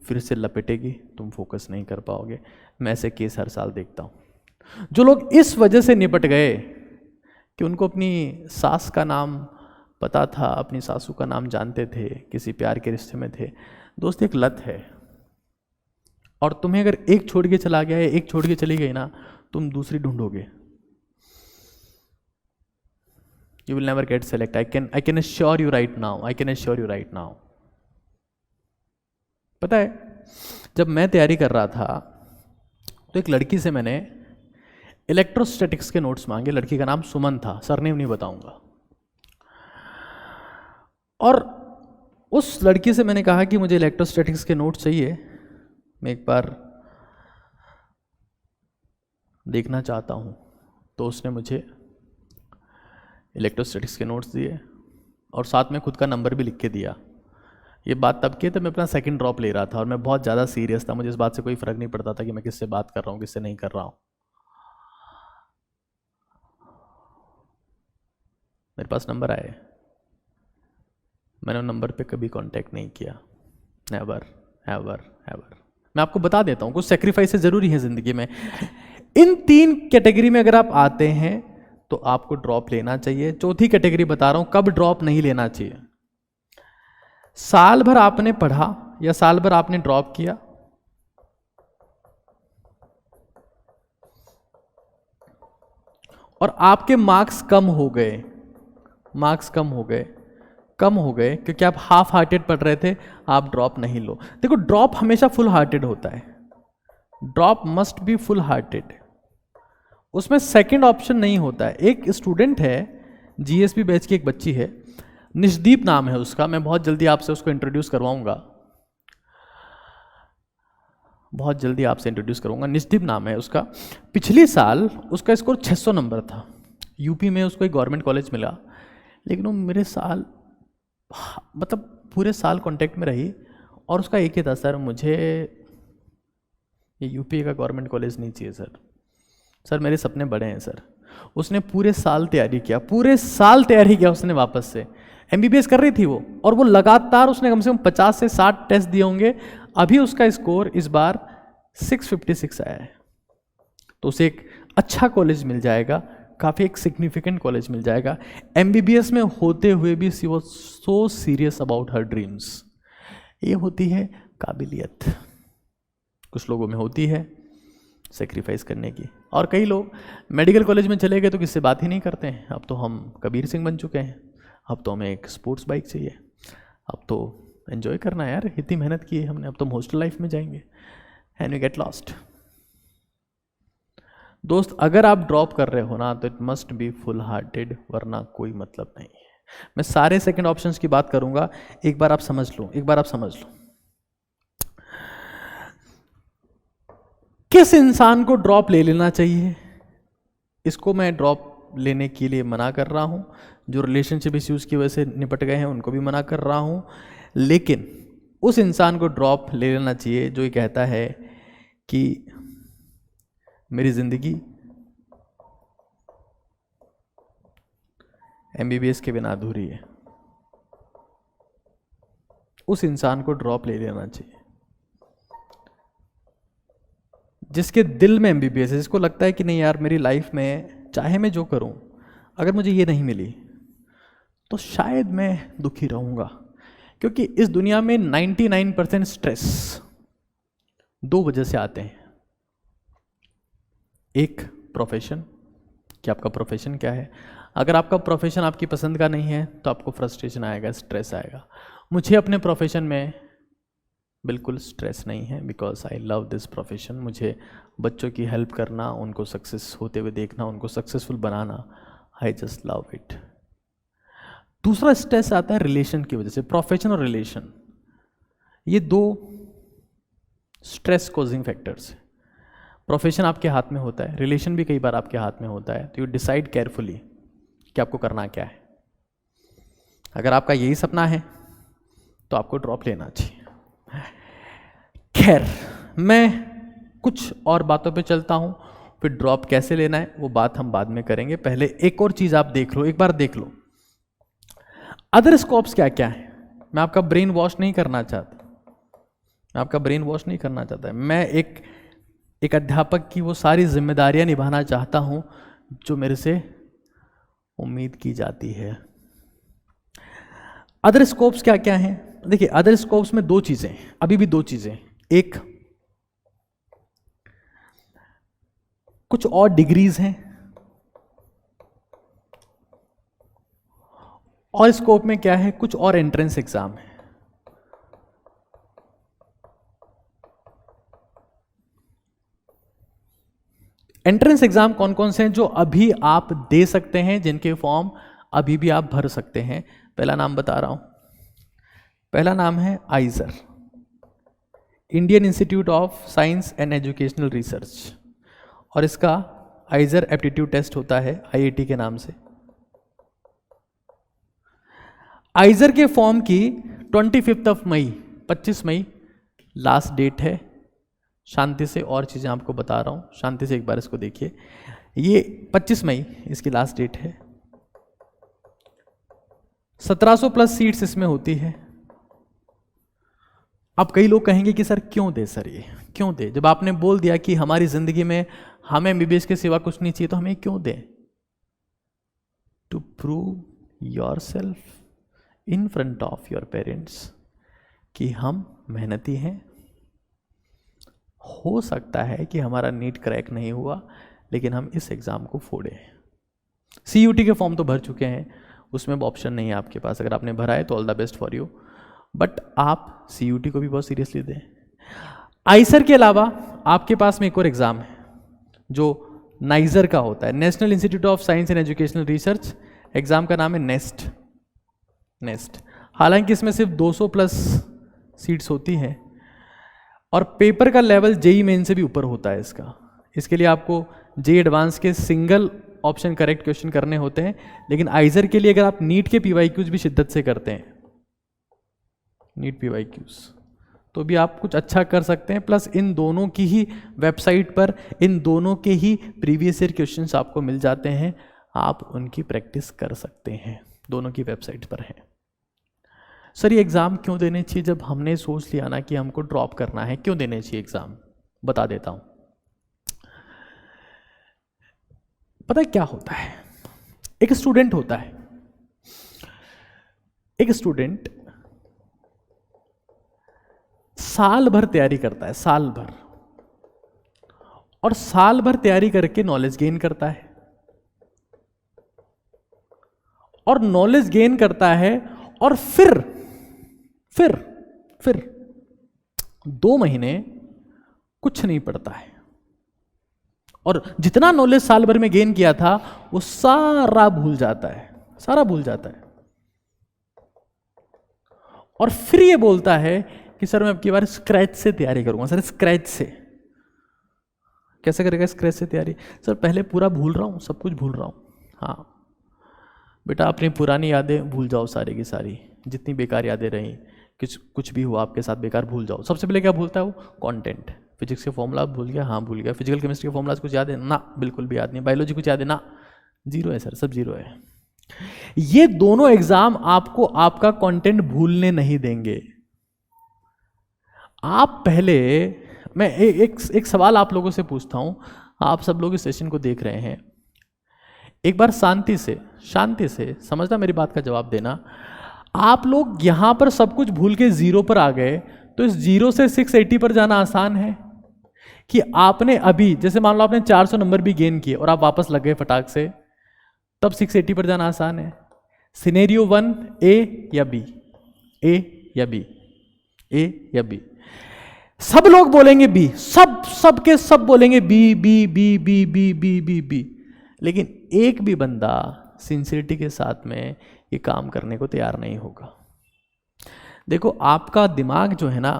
फिर से लपेटेगी, तुम फोकस नहीं कर पाओगे। मैं ऐसे केस हर साल देखता हूँ। जो लोग इस वजह से निपट गए कि उनको अपनी सास का नाम पता था, अपनी सासू का नाम जानते थे, किसी प्यार के रिश्ते में थे, दोस्त एक लत है। और तुम्हें अगर एक छोड़ के चला गया है, एक छोड़ के चली गई ना, तुम दूसरी ढूंढोगे। You will never get select. I can assure you right now. पता है जब मैं तैयारी कर रहा था तो एक लड़की से मैंने इलेक्ट्रोस्टैटिक्स के नोट्स मांगे। लड़की का नाम सुमन था, सरनेम नहीं बताऊंगा। और उस लड़की से मैंने कहा कि मुझे इलेक्ट्रोस्टैटिक्स के नोट्स चाहिए, मैं एक बार देखना चाहता हूँ। तो उसने मुझे इलेक्ट्रोस्टैटिक्स के नोट्स दिए और साथ में खुद का नंबर भी लिख के दिया। ये बात तब की, तब मैं अपना सेकंड ड्रॉप ले रहा था और मैं बहुत ज़्यादा सीरियस था। मुझे इस बात से कोई फ़र्क नहीं पड़ता था कि मैं किससे बात कर रहा हूँ, किससे नहीं कर रहा हूँ। मेरे पास नंबर आए, मैंने उन नंबर पे कभी कांटेक्ट नहीं किया, नेवर एवर एवर। मैं आपको बता देता हूँ, कुछ सेक्रीफाइस ज़रूरी है ज़िंदगी में। इन 3 कैटेगरी में अगर आप आते हैं तो आपको ड्रॉप लेना चाहिए। चौथी कैटेगरी बता रहा हूं कब ड्रॉप नहीं लेना चाहिए। साल भर आपने पढ़ा या साल भर आपने ड्रॉप किया, और आपके मार्क्स कम हो गए क्योंकि आप हाफ हार्टेड पढ़ रहे थे, आप ड्रॉप नहीं लो। देखो ड्रॉप हमेशा फुल हार्टेड होता है, drop must be full hearted, उसमें सेकंड ऑप्शन नहीं होता है। एक स्टूडेंट है, जीएसपी बैच की एक बच्ची है, निशदीप नाम है उसका, मैं बहुत जल्दी आपसे उसको इंट्रोड्यूस करवाऊंगा, निशदीप नाम है उसका। पिछले साल उसका स्कोर 600 नंबर था, यूपी में उसको एक गवर्नमेंट कॉलेज मिला, लेकिन वो मेरे साल मतलब पूरे साल कांटेक्ट में रही और उसका एक ही था, सर मुझे ये यूपी का गवर्नमेंट कॉलेज नहीं चाहिए सर मेरे सपने बड़े हैं सर। उसने पूरे साल तैयारी किया उसने, वापस से एमबीबीएस कर रही थी वो, और वो लगातार उसने कम से कम 50 से 60 टेस्ट दिए होंगे। अभी उसका स्कोर इस बार 656 आया है, तो उसे एक अच्छा कॉलेज मिल जाएगा, काफ़ी एक सिग्निफिकेंट कॉलेज मिल जाएगा। MBBS में होते हुए भी she was so serious about her dreams. ये होती है काबिलियत, कुछ लोगों में होती है सेक्रीफाइस करने की। और कई लोग मेडिकल कॉलेज में चले गए तो किससे बात ही नहीं करते हैं। अब तो हम कबीर सिंह बन चुके हैं, अब तो हमें एक स्पोर्ट्स बाइक चाहिए, अब तो एंजॉय करना है यार, इतनी मेहनत की है हमने, अब तो हम हॉस्टल लाइफ में जाएंगे एंड वी गेट लॉस्ट। दोस्त अगर आप ड्रॉप कर रहे हो ना तो it must be full hearted, वरना कोई मतलब नहीं है। मैं सारे सेकंड ऑप्शंस की बात करूंगा, एक बार आप समझ लो, एक बार आप समझ लो। किस इंसान को ड्रॉप ले लेना चाहिए, इसको मैं ड्रॉप लेने के लिए मना कर रहा हूं। जो रिलेशनशिप इश्यूज की वजह से निपट गए हैं उनको भी मना कर रहा हूं। लेकिन उस इंसान को ड्रॉप ले लेना चाहिए जो ये कहता है कि मेरी जिंदगी MBBS के बिना अधूरी है। उस इंसान को ड्रॉप ले लेना चाहिए जिसके दिल में MBBS है, जिसको लगता है कि नहीं यार मेरी लाइफ में चाहे मैं जो करूं, अगर मुझे ये नहीं मिली तो शायद मैं दुखी रहूंगा। क्योंकि इस दुनिया में 99% स्ट्रेस 2 वजह से आते हैं। एक प्रोफेशन, कि आपका प्रोफेशन क्या है। अगर आपका प्रोफेशन आपकी पसंद का नहीं है तो आपको फ्रस्ट्रेशन आएगा, स्ट्रेस आएगा। मुझे अपने प्रोफेशन में बिल्कुल स्ट्रेस नहीं है, because I love this profession. मुझे बच्चों की हेल्प करना, उनको सक्सेस होते हुए देखना, उनको successful banana, I just love it. दूसरा स्ट्रेस आता है रिलेशन की वजह से। प्रोफेशन और रिलेशन, ये 2 स्ट्रेस कॉजिंग फैक्टर्स है। प्रोफेशन आपके हाथ में होता है, रिलेशन भी कई बार आपके हाथ में होता है, तो यू डिसाइड केयरफुली कि आपको करना क्या है। अगर आपका यही सपना है तो आपको ड्रॉप लेना चाहिए। खैर, मैं कुछ और बातों पे चलता हूं, फिर ड्रॉप कैसे लेना है वो बात हम बाद में करेंगे। पहले एक और चीज आप देख लो, एक बार देख लो अदर स्कोप्स क्या क्या है। मैं आपका ब्रेन वॉश नहीं करना चाहता, मैं आपका ब्रेन वॉश नहीं करना चाहता। मैं एक अध्यापक की वो सारी जिम्मेदारियां निभाना चाहता हूं जो मेरे से उम्मीद की जाती है। अदर स्कोप्स क्या क्या हैं? देखिए, अदर स्कोप्स में 2 चीजें, अभी भी 2 चीजें। एक, कुछ और डिग्रीज हैं, और स्कोप में क्या है, कुछ और एंट्रेंस एग्जाम है। एंट्रेंस एग्जाम कौन कौन से हैं जो अभी आप दे सकते हैं, जिनके फॉर्म अभी भी आप भर सकते हैं? पहला नाम बता रहा हूं, पहला नाम है आइजर, Indian institute of science and educational research, और इसका आइजर एप्टीट्यूड टेस्ट होता है IIT के नाम से। आइजर के फॉर्म की 25 मई 25 मई लास्ट डेट है। शांति से और चीज़ें आपको बता रहा हूँ, शांति से एक बार इसको देखिए। ये 25 मई इसकी लास्ट डेट है। 1700 प्लस सीट्स इसमें होती है। अब कई लोग कहेंगे कि सर क्यों दे, सर ये क्यों दे? जब आपने बोल दिया कि हमारी जिंदगी में हमें MBBS के सिवा कुछ नहीं चाहिए तो हमें क्यों दें? To prove yourself in front of your parents कि हम मेहनती हैं। हो सकता है कि हमारा नीट क्रैक नहीं हुआ, लेकिन हम इस एग्ज़ाम को फोड़े। CUT के फॉर्म तो भर चुके हैं, उसमें ऑप्शन नहीं है आपके पास। अगर आपने भरा है तो all the best for you, but आप CUT को भी बहुत सीरियसली दें। आइसर के अलावा आपके पास में एक और एग्ज़ाम है जो नाइजर का होता है, national institute of science and educational research. Exam का नाम है नेस्ट। हालांकि इसमें सिर्फ 200 प्लस सीट्स होती हैं, और पेपर का लेवल JEE मेन से भी ऊपर होता है इसके लिए आपको JEE एडवांस के सिंगल ऑप्शन करेक्ट क्वेश्चन करने होते हैं। लेकिन आइजर के लिए अगर आप नीट के PYQs भी शिद्दत से करते हैं, नीट PYQs, तो भी आप कुछ अच्छा कर सकते हैं। प्लस इन दोनों की ही वेबसाइट पर इन दोनों के ही प्रीवियस ईयर क्वेश्चंस आपको मिल जाते हैं, आप उनकी प्रैक्टिस कर सकते हैं, दोनों की वेबसाइट पर हैं। सर ये एग्ज़ाम क्यों देने चाहिए? जब हमने सोच लिया ना कि हमको ड्रॉप करना है, क्यों देने चाहिए एग्ज़ाम? बता देता हूँ। पता है क्या होता है, एक स्टूडेंट होता है, एक स्टूडेंट साल भर तैयारी करता है, साल भर, और साल भर तैयारी करके नॉलेज गेन करता है, और नॉलेज गेन करता है, और फिर 2 महीने कुछ नहीं पढ़ता है, और जितना नॉलेज साल भर में गेन किया था वो सारा भूल जाता है, सारा भूल जाता है, और फिर ये बोलता है कि सर मैं अब की बार स्क्रैच से तैयारी करूंगा। सर स्क्रैच से कैसे करेगा? स्क्रैच से तैयारी? सर पहले पूरा भूल रहा हूं, सब कुछ भूल रहा हूं। हाँ बेटा, अपनी पुरानी यादें भूल जाओ, सारी की सारी, जितनी बेकार यादें रही, कुछ भी हुआ आपके साथ बेकार, भूल जाओ। सबसे पहले क्या भूलता है वो? कंटेंट। फिजिक्स के फॉर्मूला भूल गया? हाँ भूल गया। फिजिकल केमिस्ट्री के फॉर्मूलाज कुछ याद है? ना, बिल्कुल भी याद नहीं। बायोलॉजी कुछ याद है? ना, जीरो है सर, सब जीरो है। ये दोनों एग्जाम आपको आपका कंटेंट भूलने नहीं देंगे। आप पहले, मैं एक सवाल आप लोगों से पूछता हूं, आप सब लोग इस सेशन को देख रहे हैं, एक बार शांति से समझना, मेरी बात का जवाब देना। आप लोग यहां पर सब कुछ भूल के 0 पर आ गए, तो इस 0 से 680 पर जाना आसान है? कि आपने अभी, जैसे मान लो आपने 400 नंबर भी गेन किए और आप वापस लग गए फटाक से, तब 680 पर जाना आसान है? सिनेरियो 1, ए या बी? ए या बी? ए या बी? सब लोग बोलेंगे बी, सबके सब बोलेंगे B B B B B B B B, लेकिन एक भी बंदा सिंसियरिटी के साथ में ये काम करने को तैयार नहीं होगा। देखो, आपका दिमाग जो है ना,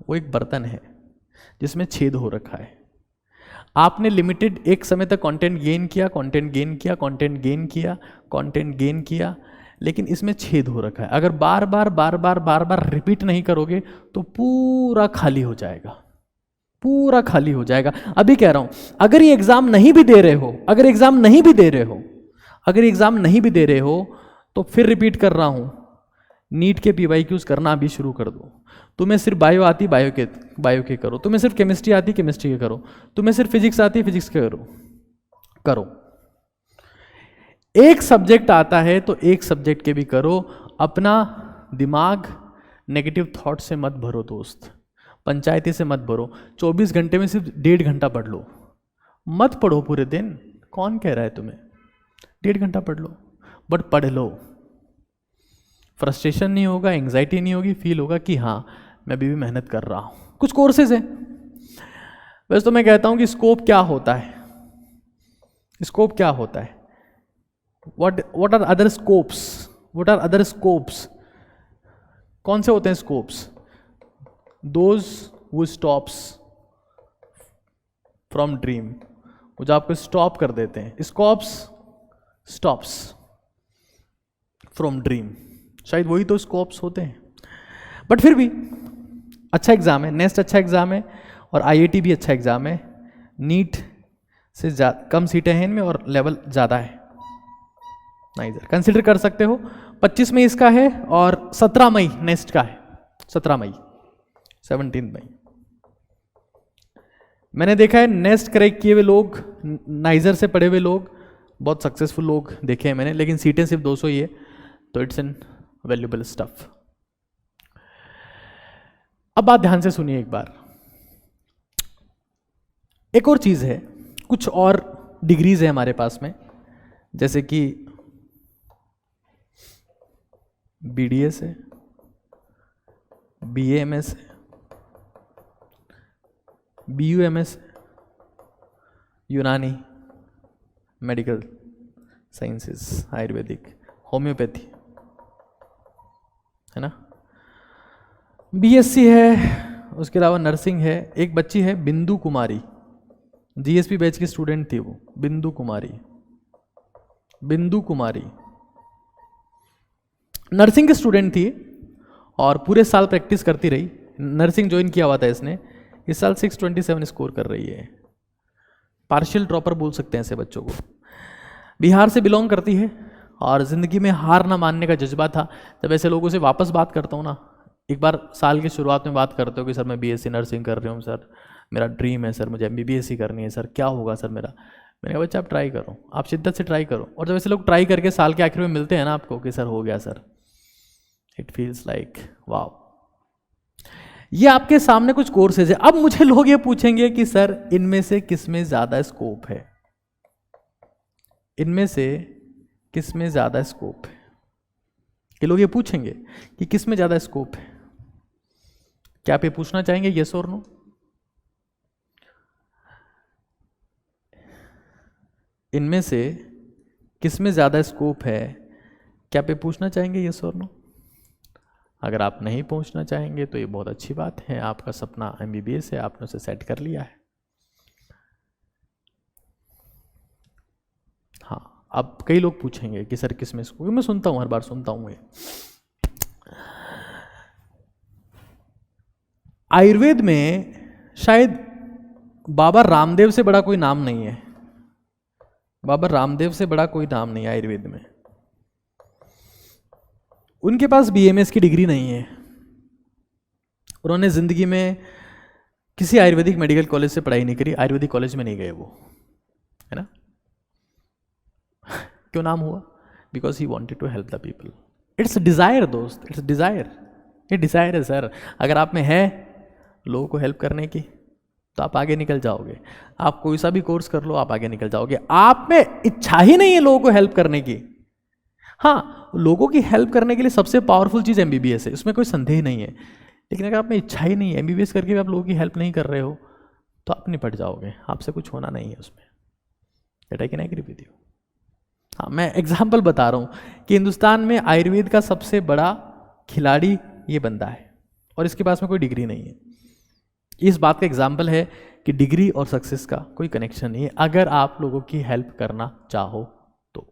वो एक बर्तन है जिसमें छेद हो रखा है। आपने लिमिटेड एक समय तक कंटेंट गेन किया, लेकिन इसमें छेद हो रखा है। अगर बार बार रिपीट नहीं करोगे तो पूरा खाली हो जाएगा, पूरा खाली हो जाएगा। अभी कह रहा हूं, अगर ये एग्जाम नहीं भी दे रहे हो, तो फिर रिपीट कर रहा हूं, नीट के PYQs करना अभी शुरू कर दो। तुम्हें सिर्फ बायो आती, बायो के करो। तुम्हें सिर्फ केमिस्ट्री आती, केमिस्ट्री के करो। तुम्हें सिर्फ फिजिक्स आती, फिजिक्स के करो। एक सब्जेक्ट आता है तो एक सब्जेक्ट के भी करो। अपना दिमाग नेगेटिव थॉट से मत भरो दोस्त, पंचायती से मत भरो। 24 घंटे में सिर्फ 1.5 घंटा पढ़ लो, मत पढ़ो पूरे दिन। कौन कह रहा है तुम्हें? 1.5 घंटा पढ़ लो, बट पढ़ लो। फ्रस्ट्रेशन नहीं होगा, एंग्जाइटी नहीं होगी, फील होगा कि हाँ मैं अभी भी मेहनत कर रहा हूं। कुछ कोर्सेज हैं। वैसे तो मैं कहता हूं कि स्कोप क्या होता है, what are other scopes? कौन से होते हैं scopes? Those who stops from dream, वो जो आपको स्टॉप कर देते हैं। स्टॉप्स फ्रॉम ड्रीम, शायद वही तो स्कोप्स होते हैं। बट फिर भी अच्छा एग्जाम है, नेस्ट अच्छा एग्जाम है, और IIT भी अच्छा एग्जाम है। नीट से कम सीटें हैं इनमें और लेवल ज़्यादा है। नाइजर कंसिडर कर सकते हो। 25 मई इसका है और 17 मई नेक्स्ट का है। 17 मई मैंने देखा है नेक्स्ट क्रैक किए हुए लोग, नाइजर से पढ़े हुए लोग, बहुत सक्सेसफुल लोग देखे हैं मैंने, लेकिन सीटें सिर्फ 200 ही है, तो इट्स एन वैल्यूएबल स्टफ। अब बात ध्यान से सुनिए एक बार। एक और चीज है, कुछ और डिग्रीज है हमारे पास में, जैसे कि BDS है, BAMS है, BUMS है, यूनानी, मेडिकल साइंसेस, आयुर्वेदिक, होम्योपैथी है ना, BSc है, उसके अलावा नर्सिंग है। एक बच्ची है बिंदु कुमारी, GSP बैच की स्टूडेंट थी वो, बिंदु कुमारी नर्सिंग की स्टूडेंट थी और पूरे साल प्रैक्टिस करती रही। नर्सिंग ज्वाइन किया हुआ था इसने, इस साल 627 स्कोर कर रही है। पार्शियल ड्रॉपर बोल सकते हैं ऐसे बच्चों को। बिहार से बिलोंग करती है और ज़िंदगी में हार ना मानने का जज्बा था। जब ऐसे लोगों से वापस बात करता हूँ ना, एक बार साल की शुरुआत में बात करते हो कि सर मैं BSc नर्सिंग कर रही हूँ सर, मेरा ड्रीम है सर, मुझे MBBS ही करनी है सर, क्या होगा सर मेरा, मैंने कहा बच्चा आप ट्राई करो, आप शिद्दत से ट्राई करो। और जब ऐसे लोग ट्राई करके साल के आखिर में मिलते हैं ना आपको कि सर हो गया sir, it feels like wow. ये आपके सामने कुछ कोर्सेज है। अब मुझे लोग ये पूछेंगे कि सर इनमें से किस में ज्यादा स्कोप है, इनमें से किस में ज्यादा स्कोप है। ये लोग ये पूछेंगे कि किस में ज्यादा स्कोप है। क्या आप ये पूछना चाहेंगे यस और नो? इनमें से किस में ज्यादा स्कोप है, क्या आप ये पूछना चाहेंगे यस और नो? अगर आप नहीं पूछना चाहेंगे तो ये बहुत अच्छी बात है, आपका सपना एमबीबीएस है, आपने उसे सेट कर लिया है। हाँ, अब कई लोग पूछेंगे कि सर किस में स्कोप, मैं सुनता हूँ, हर बार सुनता हूँ ये। आयुर्वेद में शायद बाबा रामदेव से बड़ा कोई नाम नहीं है, बाबा रामदेव से बड़ा कोई नाम नहीं है आयुर्वेद में। उनके पास बीएमएस की डिग्री नहीं है, उन्होंने जिंदगी में किसी आयुर्वेदिक मेडिकल कॉलेज से पढ़ाई नहीं करी, आयुर्वेदिक कॉलेज में नहीं गए वो, है ना। क्यों नाम हुआ? Because he wanted to help the people. It's desire दोस्त, इट्स डिजायर, ये डिजायर है सर। अगर आप में है लोगों को हेल्प करने की तो आप आगे निकल जाओगे। आप कोई सा भी कोर्स कर लो, आप आगे निकल जाओगे। आप में इच्छा ही नहीं है लोगों को हेल्प करने की। हाँ, लोगों की हेल्प करने के लिए सबसे पावरफुल चीज़ एमबीबीएस है, उसमें कोई संदेह नहीं है। लेकिन अगर आप में इच्छा ही नहीं है, एमबीबीएस करके भी आप लोगों की हेल्प नहीं कर रहे हो, तो आप निपट जाओगे, आपसे कुछ होना नहीं है उसमें। That I can agree with you. हाँ, मैं एग्जाम्पल बता रहा हूँ कि हिंदुस्तान में आयुर्वेद का सबसे बड़ा खिलाड़ी ये बंदा है और इसके पास में कोई डिग्री नहीं है। इस बात का एग्जाम्पल है कि डिग्री और सक्सेस का कोई कनेक्शन नहीं है, अगर आप लोगों की हेल्प करना चाहो तो।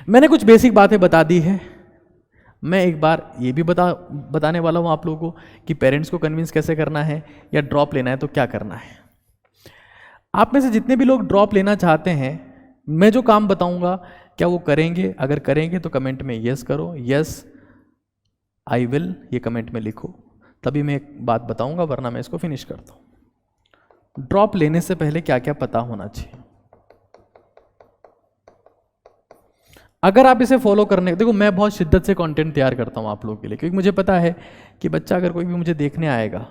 मैंने कुछ बेसिक बातें बता दी है। मैं एक बार ये भी बताने वाला हूँ आप लोगों को कि पेरेंट्स को कन्विंस कैसे करना है, या ड्रॉप लेना है तो क्या करना है। आप में से जितने भी लोग ड्रॉप लेना चाहते हैं, मैं जो काम बताऊंगा क्या वो करेंगे? अगर करेंगे तो कमेंट में यस करो, यस आई विल ये कमेंट में लिखो, तभी मैं एक बात बताऊंगा, वरना मैं इसको फिनिश करता हूं। ड्रॉप लेने से पहले क्या क्या पता होना चाहिए। अगर आप इसे फॉलो करने, देखो मैं बहुत शिद्दत से कंटेंट तैयार करता हूं आप लोगों के लिए, क्योंकि मुझे पता है कि बच्चा अगर कोई भी मुझे देखने आएगा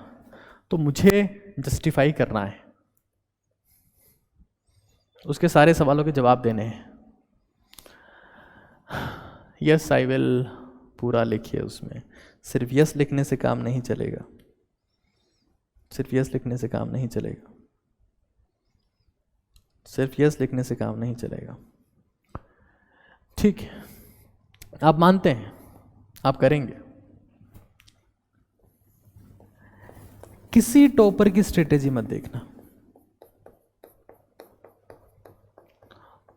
तो मुझे जस्टिफाई करना है, उसके सारे सवालों के जवाब देने हैं। यस आई विल पूरा लिखिए, उसमें सिर्फ यस लिखने से काम नहीं चलेगा, सिर्फ यस लिखने से काम नहीं चलेगा, सिर्फ यस लिखने से काम नहीं चलेगा। ठीक है, आप मानते हैं, आप करेंगे। किसी टॉपर की स्ट्रेटेजी मत देखना।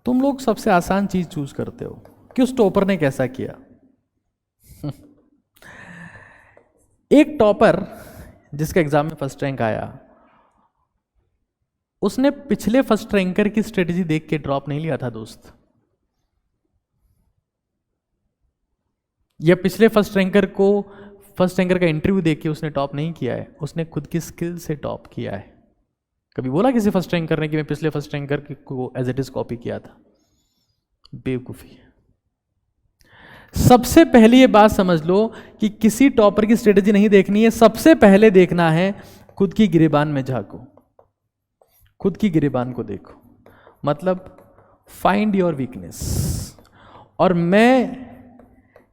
तुम लोग सबसे आसान चीज चूज करते हो कि उस टॉपर ने कैसा किया। एक टॉपर जिसका एग्जाम में फर्स्ट रैंक आया, उसने पिछले फर्स्ट रैंकर की स्ट्रेटेजी देख के ड्रॉप नहीं लिया था दोस्त। या पिछले फर्स्ट रैंकर का इंटरव्यू देख के उसने टॉप नहीं किया है, उसने खुद की स्किल से टॉप किया है। कभी बोला किसी फर्स्ट रैंकर ने कि मैं पिछले फर्स्ट रैंकर को एज इट इज कॉपी किया था? बेवकूफी है। सबसे पहले ये बात समझ लो कि किसी टॉपर की स्ट्रेटेजी नहीं देखनी है, सबसे पहले देखना है खुद की गिरेबान में झांको, खुद की गिरेबान को देखो, मतलब फाइंड योर वीकनेस। और मैं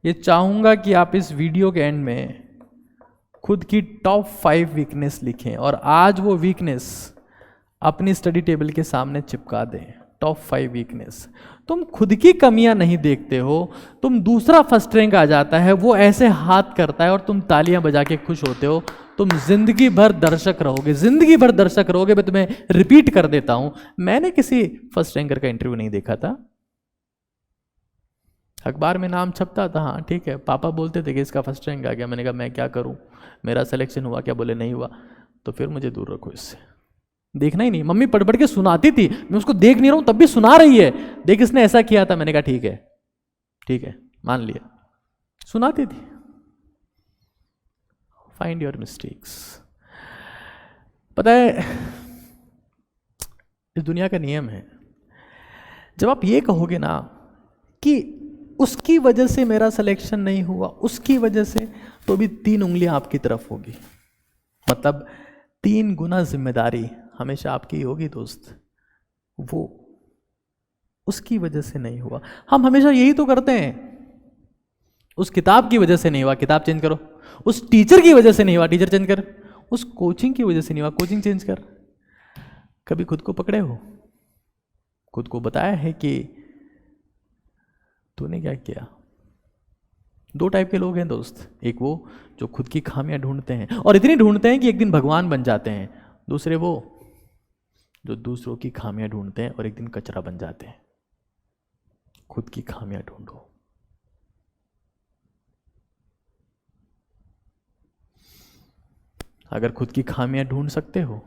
ये चाहूंगा कि आप इस वीडियो के एंड में खुद की टॉप 5 वीकनेस लिखें और आज वो वीकनेस अपनी स्टडी टेबल के सामने चिपका दें। Top 5 weakness. तुम खुद की कमियां नहीं देखते हो, तुम दूसरा फर्स्ट रैंक आ जाता है, वो ऐसे हाथ करता है और तुम तालियां बजा के खुश होते हो, तुम जिंदगी भर दर्शक रहोगे, जिंदगी भर दर्शक रहोगे। मैं तुम्हें रिपीट कर देता हूं, मैंने किसी फर्स्ट रैंकर का इंटरव्यू नहीं देखा था, अखबार में नाम छपता था, हाँ ठीक है, पापा बोलते थे कि इसका फर्स्ट रैंक आ गया, मैंने कहा मैं क्या करूं, मेरा सिलेक्शन हुआ क्या? बोले नहीं हुआ, तो फिर मुझे दूर रखो इससे, देखना ही नहीं। मम्मी पढ़ पढ़ के सुनाती थी, मैं उसको देख नहीं रहा हूं तब भी सुना रही है, देख इसने ऐसा किया था, मैंने कहा ठीक है मान लिया, सुनाती थी। Find your mistakes. पता है इस दुनिया का नियम है। जब आप ये कहोगे ना कि उसकी वजह से मेरा सिलेक्शन नहीं हुआ, उसकी वजह से, तो भी 3 उंगलियां आपकी तरफ होगी। मतलब 3 गुना जिम्मेदारी हमेशा आपकी होगी दोस्त। वो उसकी वजह से नहीं हुआ। हम हमेशा यही तो करते हैं, उस किताब की वजह से नहीं हुआ, किताब चेंज करो। उस टीचर की वजह से नहीं हुआ, टीचर चेंज कर। उस कोचिंग की वजह से नहीं हुआ, कोचिंग चेंज कर। कभी खुद को पकड़े हो? खुद को बताया है कि तूने क्या किया? 2 टाइप के लोग हैं दोस्त। एक वो जो खुद की खामियां ढूंढते हैं और इतनी ढूंढते हैं कि एक दिन भगवान बन जाते हैं। दूसरे वो जो दूसरों की खामियां ढूंढते हैं और एक दिन कचरा बन जाते हैं। खुद की खामियां ढूंढो। अगर खुद की खामियां ढूंढ सकते हो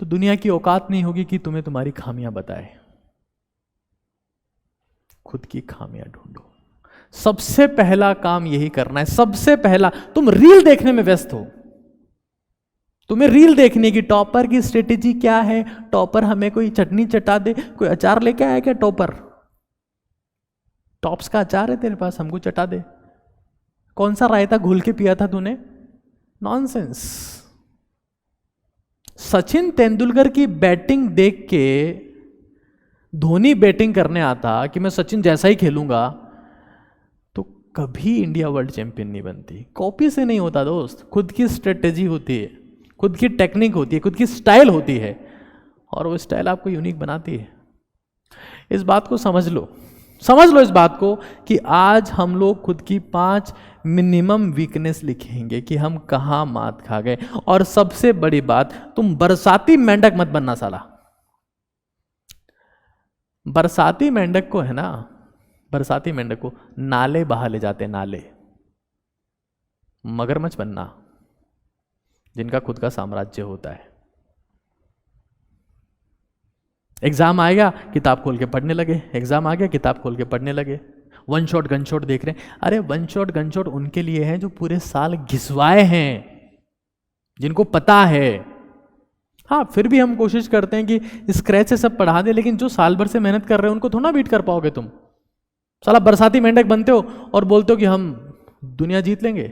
तो दुनिया की औकात नहीं होगी कि तुम्हें तुम्हारी खामियां बताए। खुद की खामियां ढूंढो। सबसे पहला काम यही करना है। सबसे पहला, तुम रील देखने में व्यस्त हो, तुम्हें रील देखने की, टॉपर की स्ट्रेटेजी क्या है, टॉपर हमें कोई चटनी चटा दे, कोई अचार लेके आया क्या टॉपर? टॉप्स का अचार है तेरे पास, हमको चटा दे। कौन सा रायता घोल के पिया था तूने? नॉनसेंस। सचिन तेंदुलकर की बैटिंग देख के धोनी बैटिंग करने आता कि मैं सचिन जैसा ही खेलूंगा, तो कभी इंडिया वर्ल्ड चैंपियन नहीं बनती। कॉपी से नहीं होता दोस्त, खुद की स्ट्रेटेजी होती है, खुद की टेक्निक होती है, खुद की स्टाइल होती है, और वो स्टाइल आपको यूनिक बनाती है। इस बात को समझ लो, समझ लो इस बात को कि आज हम लोग खुद की 5 मिनिमम वीकनेस लिखेंगे कि हम कहाँ मात खा गए। और सबसे बड़ी बात, तुम बरसाती मेंढक मत बनना साला। बरसाती मेंढक को है ना, बरसाती मेंढक को नाले बहा ले जाते, नाले। मगरमच्छ बनना जिनका खुद का साम्राज्य होता है। एग्जाम आएगा किताब खोल के पढ़ने लगे, एग्जाम आ गया किताब खोल के पढ़ने लगे। 1 शॉट गन शॉट देख रहे हैं। अरे 1 शॉट गन शॉट उनके लिए है जो पूरे साल घिसवाए हैं, जिनको पता है। हाँ, फिर भी हम कोशिश करते हैं कि स्क्रैच से सब पढ़ा दे, लेकिन जो साल भर से मेहनत कर रहे हो उनको थोड़ा बीट कर पाओगे तुम। साला बरसाती मेंढक बनते हो और बोलते हो कि हम दुनिया जीत लेंगे।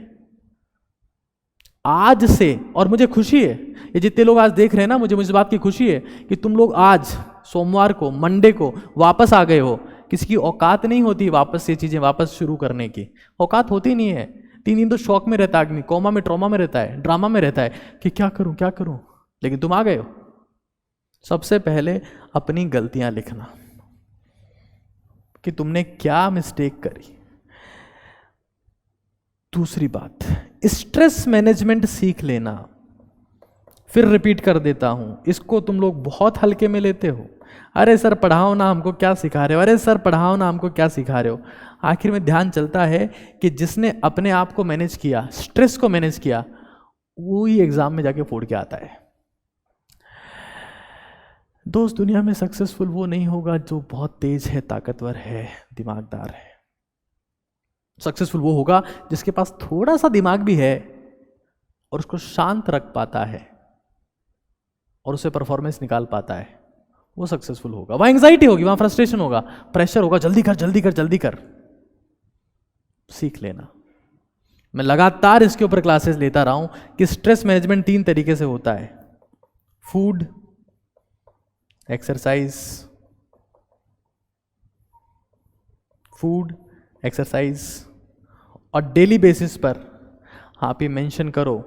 आज से, और मुझे खुशी है, ये जितने लोग आज देख रहे हैं ना, मुझे इस बात की खुशी है कि तुम लोग आज सोमवार को, मंडे को वापस आ गए हो। किसी की औकात नहीं होती वापस ये चीजें वापस शुरू करने की, औकात होती नहीं है। 3 दिन तो शौक में रहता है आदमी, कोमा में, ट्रॉमा में रहता है, ड्रामा में रहता है कि क्या करूं क्या करूं, लेकिन तुम आ गए हो। सबसे पहले अपनी गलतियां लिखना कि तुमने क्या मिस्टेक करी। दूसरी बात, स्ट्रेस मैनेजमेंट सीख लेना। फिर रिपीट कर देता हूं, इसको तुम लोग बहुत हल्के में लेते हो। अरे सर पढ़ाओ ना, हमको क्या सिखा रहे हो, अरे सर पढ़ाओ ना, हमको क्या सिखा रहे हो। आखिर में ध्यान चलता है कि जिसने अपने आप को मैनेज किया, स्ट्रेस को मैनेज किया, वो ही एग्जाम में जाके फोड़ के आता है। दोस्त, दुनिया में सक्सेसफुल वो नहीं होगा जो बहुत तेज है, ताकतवर है, दिमागदार है। सक्सेसफुल वो होगा जिसके पास थोड़ा सा दिमाग भी है और उसको शांत रख पाता है और उसे परफॉर्मेंस निकाल पाता है। वो सक्सेसफुल होगा। वहां एंग्जाइटी होगी, वहां फ्रस्ट्रेशन होगा, प्रेशर होगा, जल्दी कर जल्दी कर जल्दी कर। सीख लेना। मैं लगातार इसके ऊपर क्लासेस लेता रहा हूं कि स्ट्रेस मैनेजमेंट 3 तरीके से होता है: फूड, एक्सरसाइज, फूड, एक्सरसाइज, और डेली बेसिस पर आप ये मेंशन करो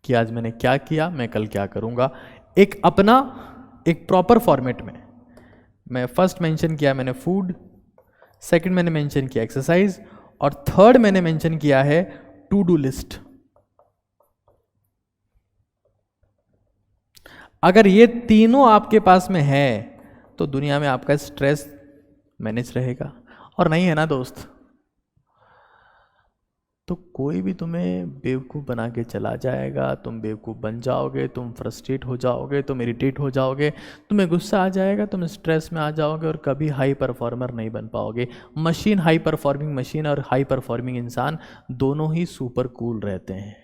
कि आज मैंने क्या किया, मैं कल क्या करूंगा। एक अपना एक प्रॉपर फॉर्मेट में। मैं फर्स्ट मेंशन किया मैंने फूड, सेकंड मैंने मेंशन किया एक्सरसाइज, और थर्ड मैंने मेंशन किया है टू डू लिस्ट। अगर ये तीनों आपके पास में है तो दुनिया में आपका स्ट्रेस मैनेज रहेगा। और नहीं है ना दोस्त, तो कोई भी तुम्हें बेवकूफ़ बना के चला जाएगा, तुम बेवकूफ़ बन जाओगे, तुम फ्रस्ट्रेट हो जाओगे, तुम इरिटेट हो जाओगे, तुम्हें गुस्सा आ जाएगा, तुम स्ट्रेस में आ जाओगे और कभी हाई परफॉर्मर नहीं बन पाओगे। मशीन, हाई परफॉर्मिंग मशीन और हाई परफॉर्मिंग इंसान दोनों ही सुपर कूल रहते हैं।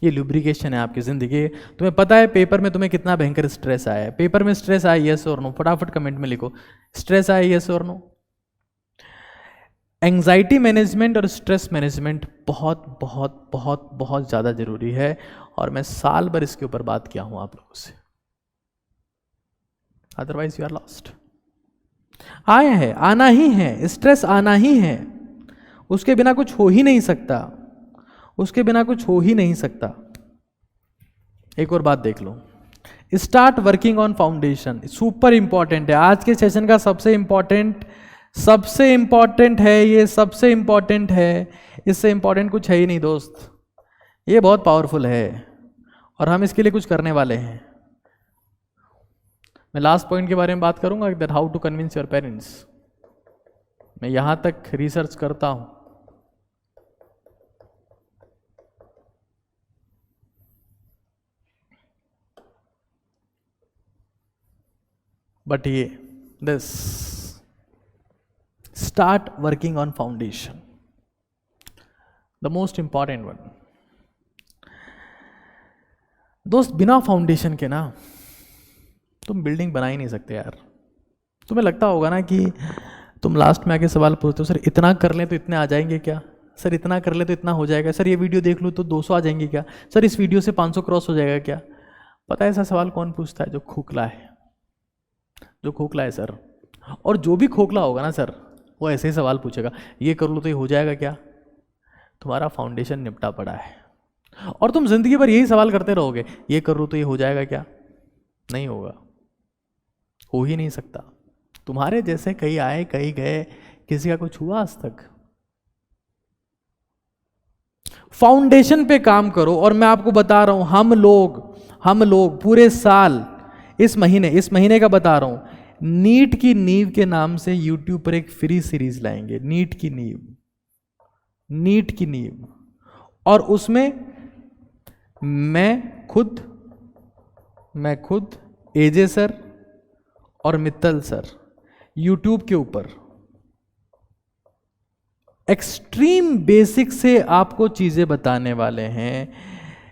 ये लुब्रिकेशन है आपकी ज़िंदगी। तुम्हें पता है पेपर में तुम्हें कितना भयंकर स्ट्रेस आया है? पेपर में स्ट्रेस आया, यस और नो? फटाफट कमेंट में लिखो, स्ट्रेस आया, यस और नो? एंग्जाइटी मैनेजमेंट और स्ट्रेस मैनेजमेंट बहुत बहुत बहुत बहुत ज़्यादा ज़रूरी है, और मैं साल भर इसके ऊपर बात किया हूँ आप लोगों से, अदरवाइज यू आर लॉस्ट। आया है, आना ही है, स्ट्रेस आना ही है, उसके बिना कुछ हो ही नहीं सकता, उसके बिना कुछ हो ही नहीं सकता। एक और बात देख लो, start working on foundation, super important है। आज के सेशन का सबसे इंपॉर्टेंट है ये, सबसे इंपॉर्टेंट है, इससे इंपॉर्टेंट कुछ है ही नहीं दोस्त। ये बहुत पावरफुल है और हम इसके लिए कुछ करने वाले हैं। मैं लास्ट पॉइंट के बारे में बात करूंगा, that how to convince your parents. मैं यहां तक रिसर्च करता हूं, बट ये this start working on foundation, the most important one. दोस्त, बिना फाउंडेशन के ना तुम बिल्डिंग बना ही नहीं सकते यार। तुम्हें लगता होगा ना कि तुम लास्ट में आके सवाल पूछते हो, सर इतना कर लें तो इतने आ जाएंगे क्या? सर इतना कर ले तो इतना हो जाएगा? सर ये वीडियो देख लूँ तो 200 आ जाएंगे क्या? सर इस वीडियो से 500 क्रॉस हो जाएगा क्या? पता है ऐसा सवाल कौन पूछता है? जो खोखला है, जो खोखला है सर। और जो भी खोखला होगा ना सर, वो ऐसे ही सवाल पूछेगा, ये कर लो तो ये हो जाएगा क्या? तुम्हारा फाउंडेशन निपटा पड़ा है, और तुम जिंदगी भर यही सवाल करते रहोगे, ये कर लो तो ये हो जाएगा क्या? नहीं होगा, हो ही नहीं सकता। तुम्हारे जैसे कई आए कई गए, किसी का कुछ हुआ आज तक? फाउंडेशन पे काम करो। और मैं आपको बता रहा हूं, हम लोग पूरे साल, इस महीने का बता रहा हूं, नीट की नींव के नाम से यूट्यूब पर एक फ्री सीरीज लाएंगे, नीट की नींव। और उसमें मैं खुद एजे सर और मित्तल सर यूट्यूब के ऊपर एक्सट्रीम बेसिक से आपको चीजें बताने वाले हैं।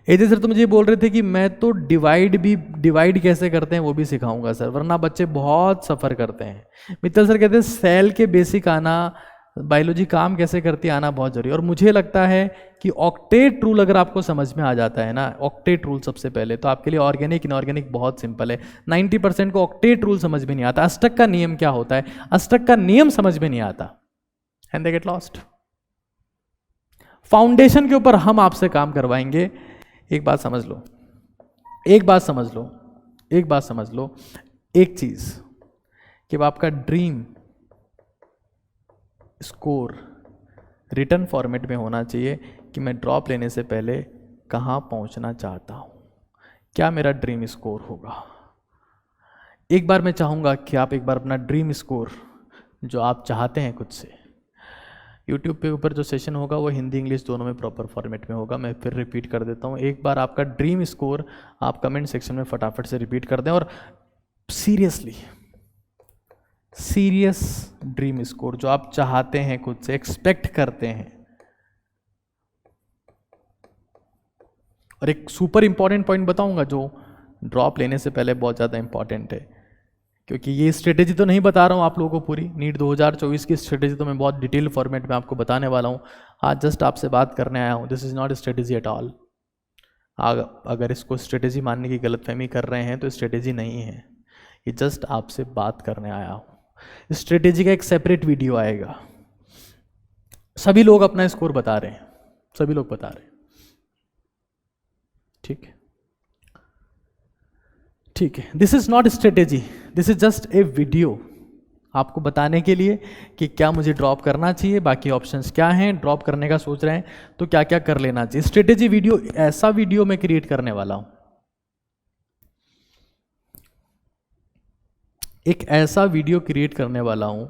एजे सर तो मुझे बोल रहे थे कि मैं तो डिवाइड कैसे करते हैं वो भी सिखाऊंगा सर, वरना बच्चे बहुत सफ़र करते हैं। मित्तल सर कहते हैं सेल के बेसिक आना, बायोलॉजी काम कैसे करती है आना बहुत जरूरी है। और मुझे लगता है कि ऑक्टेट रूल अगर आपको समझ में आ जाता है ना, ऑक्टेट रूल सबसे पहले, तो आपके लिए ऑर्गेनिक इनऑर्गेनिक बहुत सिंपल है। 90% को ऑक्टेट रूल समझ में नहीं आता, अष्टक का नियम क्या होता है, अष्टक का नियम समझ में नहीं आता, and they get lost. Foundation के ऊपर हम आपसे काम करवाएंगे। एक बात समझ लो, एक चीज कि आपका ड्रीम स्कोर रिटर्न फॉर्मेट में होना चाहिए कि मैं ड्रॉप लेने से पहले कहाँ पहुँचना चाहता हूँ, क्या मेरा ड्रीम स्कोर होगा। एक बार मैं चाहूँगा कि आप एक बार अपना ड्रीम स्कोर जो आप चाहते हैं खुद से, यूट्यूब पे ऊपर जो सेशन होगा वो हिंदी इंग्लिश दोनों में प्रॉपर फॉर्मेट में होगा। मैं फिर रिपीट कर देता हूँ, एक बार आपका ड्रीम स्कोर आप कमेंट सेक्शन में फटाफट से रिपीट कर दें, और सीरियस ड्रीम स्कोर जो आप चाहते हैं खुद से, एक्सपेक्ट करते हैं। और एक सुपर इंपॉर्टेंट पॉइंट बताऊंगा जो ड्रॉप लेने से पहले बहुत ज़्यादा इंपॉर्टेंट है, क्योंकि ये स्ट्रेटेजी तो नहीं बता रहा हूँ आप लोगों को पूरी, नीट 2024 की स्ट्रेटेजी तो मैं बहुत डिटेल फॉर्मेट में आपको बताने वाला हूँ। आज जस्ट आपसे बात करने आया हूँ, this is not strategy at all. अगर इसको स्ट्रेटेजी मानने की गलतफहमी कर रहे हैं तो स्ट्रेटेजी नहीं है, ये जस्ट आपसे बात करने आया हूँ। स्ट्रेटेजी का एक सेपरेट वीडियो आएगा। सभी लोग अपना स्कोर बता रहे हैं, सभी लोग बता रहे हैं, ठीक है। This is not strategy, this is just a video आपको बताने के लिए कि क्या मुझे ड्रॉप करना चाहिए, बाकी ऑप्शंस क्या हैं, ड्रॉप करने का सोच रहे हैं तो क्या क्या कर लेना चाहिए। स्ट्रेटेजी वीडियो, ऐसा वीडियो मैं क्रिएट करने वाला हूं, एक ऐसा वीडियो क्रिएट करने वाला हूं,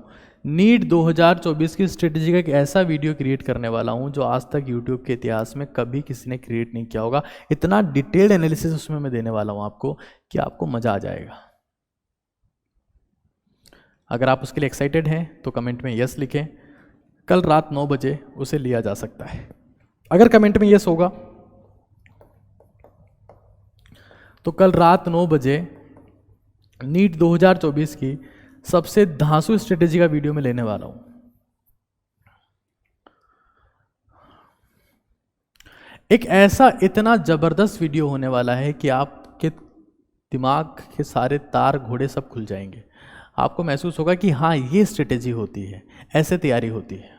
नीट 2024 की स्ट्रेटेजी का एक ऐसा वीडियो क्रिएट करने वाला हूं जो आज तक यूट्यूब के इतिहास में कभी किसी ने क्रिएट नहीं किया होगा। इतना डिटेल्ड एनालिसिस उसमें मैं देने वाला हूं आपको कि आपको मजा आ जाएगा। अगर आप उसके लिए एक्साइटेड हैं तो कमेंट में यस लिखें, कल रात 9 बजे उसे लिया जा सकता है। अगर कमेंट में यस होगा तो कल रात 9 बजे नीट 2024 की सबसे धांसू स्ट्रेटेजी का वीडियो में लेने वाला हूं। एक ऐसा इतना जबरदस्त वीडियो होने वाला है कि आपके दिमाग के सारे तार घोड़े सब खुल जाएंगे। आपको महसूस होगा कि हाँ, ये स्ट्रेटेजी होती है, ऐसे तैयारी होती है।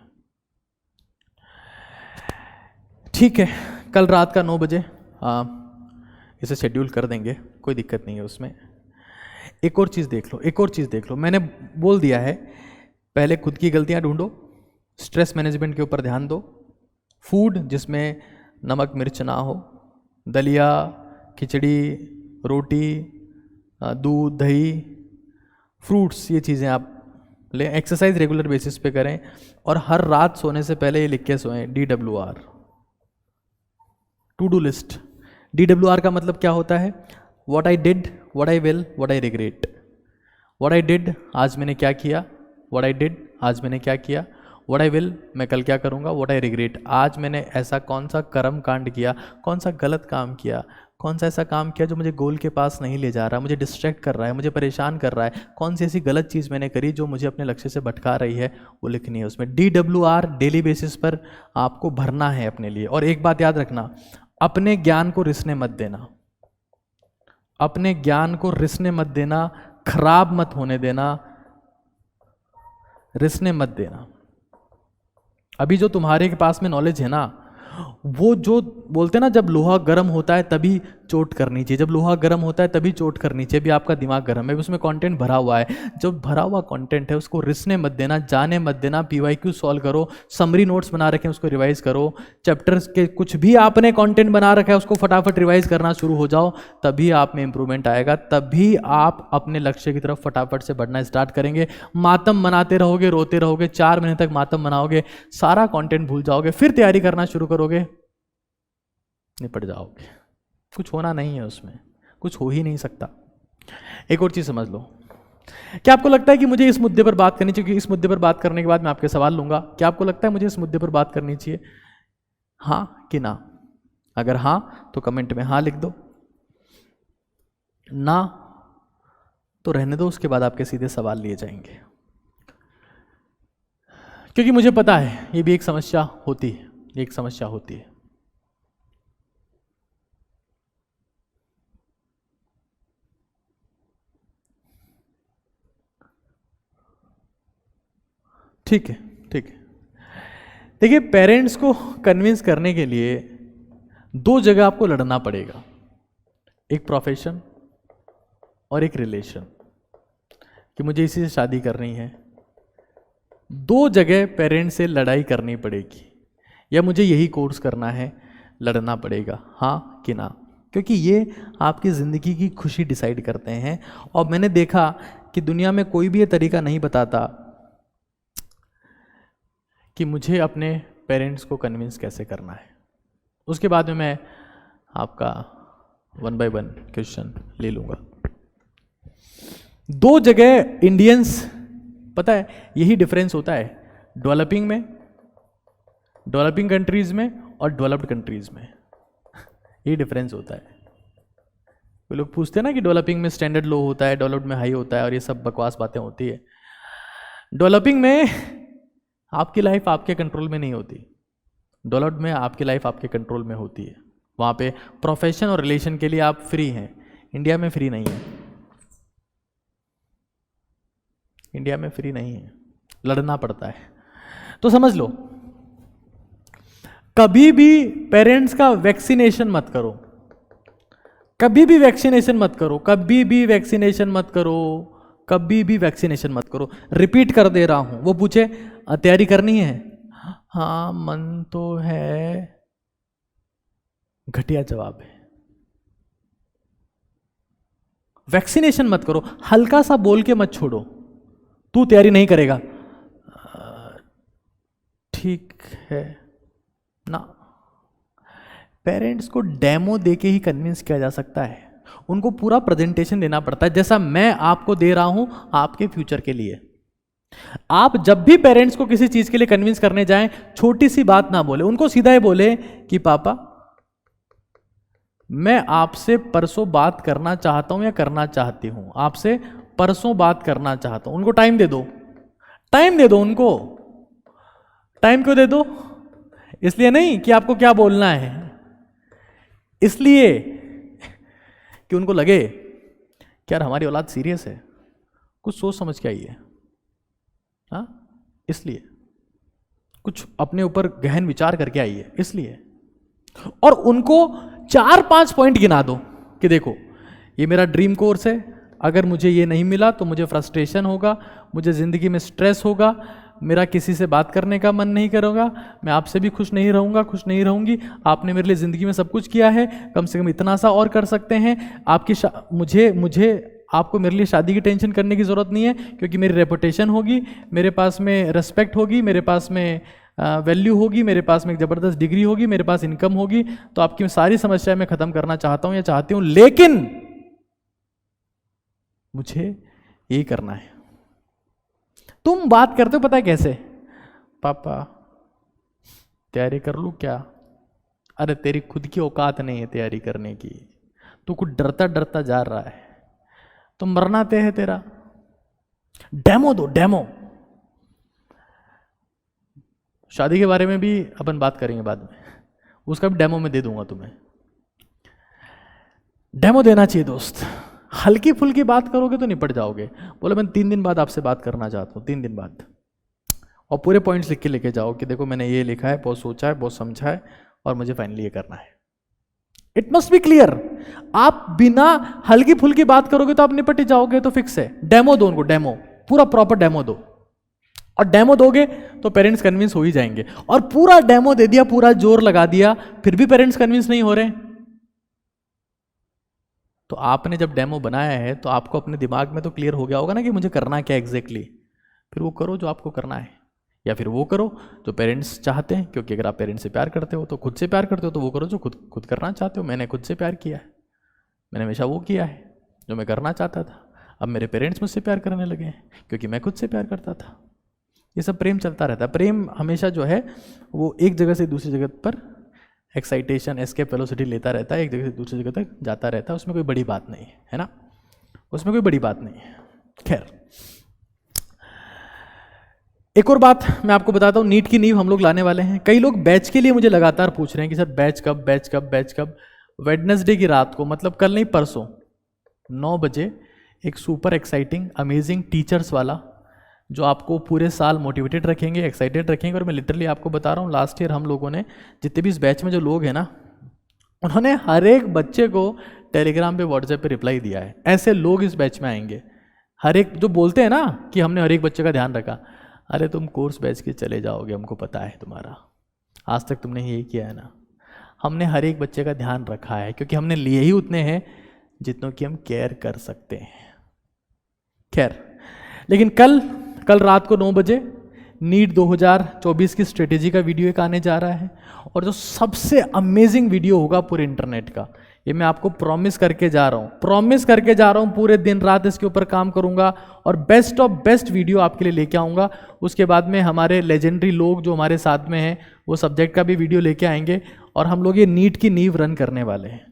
ठीक है, कल रात का 9 बजे इसे शेड्यूल कर देंगे, कोई दिक्कत नहीं है उसमें। एक और चीज़ देख लो, मैंने बोल दिया है, पहले खुद की गलतियां ढूंढो, स्ट्रेस मैनेजमेंट के ऊपर ध्यान दो, फूड जिसमें नमक मिर्च ना हो, दलिया, खिचड़ी, रोटी, दूध, दही, फ्रूट्स, ये चीज़ें आप लें। एक्सरसाइज रेगुलर बेसिस पे करें और हर रात सोने से पहले ये लिख के सोएं, DWR, to do list. DWR का मतलब क्या होता है? What I did, what I will, what I regret. What I did, आज मैंने क्या किया, व्हाट आई डिड, आज मैंने क्या किया, व्हाट आई विल, मैं कल क्या करूँगा, व्हाट आई रिग्रेट, आज मैंने ऐसा कौन सा कर्म कांड किया, कौन सा गलत काम किया, कौन सा ऐसा काम किया जो मुझे गोल के पास नहीं ले जा रहा, मुझे डिस्ट्रैक्ट कर रहा है, मुझे परेशान कर रहा है, कौन सी ऐसी गलत चीज़ मैंने करी जो मुझे अपने लक्ष्य से भटका रही है, वो लिखनी है उसमें। DWR डेली बेसिस पर आपको भरना है अपने लिए। और एक बात याद रखना, अपने ज्ञान को रिसने मत देना, अपने ज्ञान को रिसने मत देना, खराब मत होने देना, रिसने मत देना। अभी जो तुम्हारे के पास में नॉलेज है ना, वो जो बोलते हैं ना, जब लोहा गर्म होता है तभी चोट करनी चाहिए, जब लोहा गर्म होता है तभी चोट करनी चाहिए। भी आपका दिमाग गर्म है, उसमें कंटेंट भरा हुआ है, जो भरा हुआ कंटेंट है उसको रिसने मत देना, जाने मत देना। PYQ सॉल्व करो, समरी नोट्स बना रखे हैं उसको रिवाइज करो, चैप्टर्स के कुछ भी आपने कंटेंट बना रखा है उसको फटाफट रिवाइज करना शुरू हो जाओ, तभी आप में इंप्रूवमेंट आएगा, तभी आप अपने लक्ष्य की तरफ फटाफट से बढ़ना स्टार्ट करेंगे। मातम मनाते रहोगे, रोते रहोगे, 4 महीने तक मातम मनाओगे, सारा कंटेंट भूल जाओगे, फिर तैयारी करना शुरू करोगे, निपट जाओगे। कुछ होना नहीं है उसमें, कुछ हो ही नहीं सकता। एक और चीज समझ लो, क्या आपको लगता है कि मुझे इस मुद्दे पर बात करनी चाहिए? इस मुद्दे पर बात करने के बाद मैं आपके सवाल लूंगा। क्या आपको लगता है मुझे इस मुद्दे पर बात करनी चाहिए, हाँ कि ना? अगर हाँ तो कमेंट में हाँ लिख दो, ना तो रहने दो, उसके बाद आपके सीधे सवाल लिए जाएंगे। क्योंकि मुझे पता है ये भी एक समस्या होती है, एक समस्या होती है। ठीक है, ठीक है। देखिए, पेरेंट्स को कन्विंस करने के लिए 2 जगह आपको लड़ना पड़ेगा, एक प्रोफेशन और एक रिलेशन, कि मुझे इसी से शादी करनी है। 2 जगह पेरेंट्स से लड़ाई करनी पड़ेगी, या मुझे यही कोर्स करना है, लड़ना पड़ेगा, हाँ कि ना। क्योंकि ये आपकी ज़िंदगी की खुशी डिसाइड करते हैं। और मैंने देखा कि दुनिया में कोई भी ये तरीका नहीं बताता कि मुझे अपने पेरेंट्स को कन्विंस कैसे करना है। उसके बाद में मैं आपका 1 by 1 क्वेश्चन ले लूँगा। 2 जगह इंडियंस, पता है यही डिफरेंस होता है डेवलपिंग में, डेवलपिंग कंट्रीज में और डेवलप्ड कंट्रीज में, यही डिफरेंस होता है। वो लोग पूछते हैं ना कि डेवलपिंग में स्टैंडर्ड लो होता है, डेवलप्ड में हाई होता है, और ये सब बकवास बातें होती है। डेवलपिंग में आपकी लाइफ आपके कंट्रोल में नहीं होती, डेवलप्ड में आपकी लाइफ आपके कंट्रोल में होती है। वहाँ पे प्रोफेशन और रिलेशन के लिए आप फ्री हैं, इंडिया में फ्री नहीं है, इंडिया में फ्री नहीं है, लड़ना पड़ता है। तो समझ लो, कभी भी पेरेंट्स का वैक्सीनेशन मत करो, कभी भी वैक्सीनेशन मत करो, कभी भी वैक्सीनेशन मत करो, कभी भी वैक्सीनेशन मत करो। रिपीट कर दे रहा हूं। वो पूछे तैयारी करनी है, हाँ मन तो है, घटिया जवाब है। वैक्सीनेशन मत करो, हल्का सा बोल के मत छोड़ो, तू तैयारी नहीं करेगा, ठीक है ना। पेरेंट्स को डेमो देके ही कन्विंस किया जा सकता है, उनको पूरा प्रेजेंटेशन देना पड़ता है, जैसा मैं आपको दे रहा हूं आपके फ्यूचर के लिए। आप जब भी पेरेंट्स को किसी चीज के लिए कन्विंस करने जाएं, छोटी सी बात ना बोले, उनको सीधा ही बोले कि पापा मैं आपसे परसों बात करना चाहता हूं या करना चाहती हूं, आपसे परसों बात करना चाहता हूं, उनको टाइम दे दो, टाइम दे दो उनको। टाइम क्यों दे दो? इसलिए नहीं कि आपको क्या बोलना है, इसलिए कि उनको लगे कि यार हमारी औलाद सीरियस है, कुछ सोच समझ के आई है, हाँ, इसलिए कुछ अपने ऊपर गहन विचार करके आई है, इसलिए। और उनको 4-5 पॉइंट गिना दो कि देखो ये मेरा ड्रीम कोर्स है, अगर मुझे ये नहीं मिला तो मुझे फ्रस्ट्रेशन होगा, मुझे ज़िंदगी में स्ट्रेस होगा, मेरा किसी से बात करने का मन नहीं करेगा, मैं आपसे भी खुश नहीं रहूँगा, खुश नहीं रहूँगी, आपने मेरे लिए ज़िंदगी में सब कुछ किया है, कम से कम इतना सा और कर सकते हैं, मुझे आपको मेरे लिए शादी की टेंशन करने की ज़रूरत नहीं है, क्योंकि मेरी रेपुटेशन होगी, मेरे पास में रिस्पेक्ट होगी, मेरे पास में वैल्यू होगी, मेरे पास में एक ज़बरदस्त डिग्री होगी, मेरे पास इनकम होगी, तो आपकी सारी समस्याएं मैं ख़त्म करना चाहता हूँ या चाहती हूँ, लेकिन मुझे यही करना है। तुम बात करते हो पता है कैसे? पापा तैयारी कर लूँ क्या? अरे तेरी खुद की औकात नहीं है तैयारी करने की, तू कुछ डरता डरता जा रहा है, तो मरना तय है तेरा। डेमो दो, डेमो। शादी के बारे में भी अपन बात करेंगे बाद में, उसका भी डेमो में दे दूंगा तुम्हें। डेमो देना चाहिए दोस्त, हल्की फुल्की बात करोगे तो निपट जाओगे। बोले मैं 3 दिन बाद आपसे बात करना चाहता हूँ, 3 दिन बाद, और पूरे पॉइंट्स लिख के लेके जाओ कि देखो मैंने ये लिखा है, बहुत सोचा है, बहुत समझा है, और मुझे फाइनली ये करना है। It must be clear. आप बिना हल्की फुल्की बात करोगे तो आप निपट ही जाओगे, तो फिक्स है। डेमो दो उनको, डेमो, पूरा प्रॉपर डेमो दो, और डेमो दोगे तो पेरेंट्स कन्विंस हो ही जाएंगे। और पूरा डेमो दे दिया, पूरा जोर लगा दिया, फिर भी पेरेंट्स कन्विंस नहीं हो रहे, तो आपने जब डेमो बनाया है तो आपको अपने दिमाग में तो क्लियर हो गया होगा ना कि मुझे करना क्या एग्जैक्टली। फिर वो करो जो आपको करना है, या फिर वो करो जो पेरेंट्स चाहते हैं, क्योंकि अगर आप पेरेंट्स से प्यार करते हो तो खुद से प्यार करते हो, तो वो करो जो खुद करना चाहते हो। मैंने खुद से प्यार किया है, मैंने हमेशा वो किया है जो मैं करना चाहता था। अब मेरे पेरेंट्स मुझसे प्यार करने लगे हैं क्योंकि मैं खुद से प्यार करता था। ये सब प्रेम चलता रहता है। प्रेम हमेशा जो है वो एक जगह से दूसरी जगह पर एक्साइटेशन, एस्केप वेलोसिटी लेता रहता है, एक जगह से दूसरी जगह तक जाता रहता है। उसमें कोई बड़ी बात नहीं है ना, उसमें कोई बड़ी बात नहीं है। खैर, एक और बात मैं आपको बताता हूँ, नीट की नींव हम लोग लाने वाले हैं। कई लोग बैच के लिए मुझे लगातार पूछ रहे हैं कि सर बैच कब, बैच कब, बैच कब। वेडनेसडे की रात को, मतलब कल नहीं परसों 9 बजे एक सुपर एक्साइटिंग अमेजिंग टीचर्स वाला, जो आपको पूरे साल मोटिवेटेड रखेंगे, एक्साइटेड रखेंगे। और मैं लिटरली आपको बता रहा हूँ, लास्ट ईयर हम लोगों ने, जितने भी इस बैच में जो लोग हैं ना, उन्होंने हर एक बच्चे को टेलीग्राम पे, व्हाट्सएप पे रिप्लाई दिया है। ऐसे लोग इस बैच में आएंगे। हर एक जो बोलते हैं ना कि हमने हर एक बच्चे का ध्यान रखा, अरे तुम कोर्स बैच के चले जाओगे, हमको पता है तुम्हारा, आज तक तुमने यही किया है ना। हमने हर एक बच्चे का ध्यान रखा है, क्योंकि हमने लिए ही उतने हैं जितनों की हम केयर कर सकते हैं। खैर, लेकिन कल रात को 9 बजे नीट 2024 की स्ट्रेटेजी का वीडियो एक आने जा रहा है, और जो सबसे अमेजिंग वीडियो होगा पूरे इंटरनेट का, ये मैं आपको प्रॉमिस करके जा रहा हूँ, प्रॉमिस करके जा रहा हूँ। पूरे दिन रात इसके ऊपर काम करूँगा और बेस्ट ऑफ बेस्ट वीडियो आपके लिए लेके आऊँगा। उसके बाद में हमारे लेजेंडरी लोग जो हमारे साथ में हैं, वो सब्जेक्ट का भी वीडियो लेके आएंगे, और हम लोग ये नीट की नींव रन करने वाले हैं।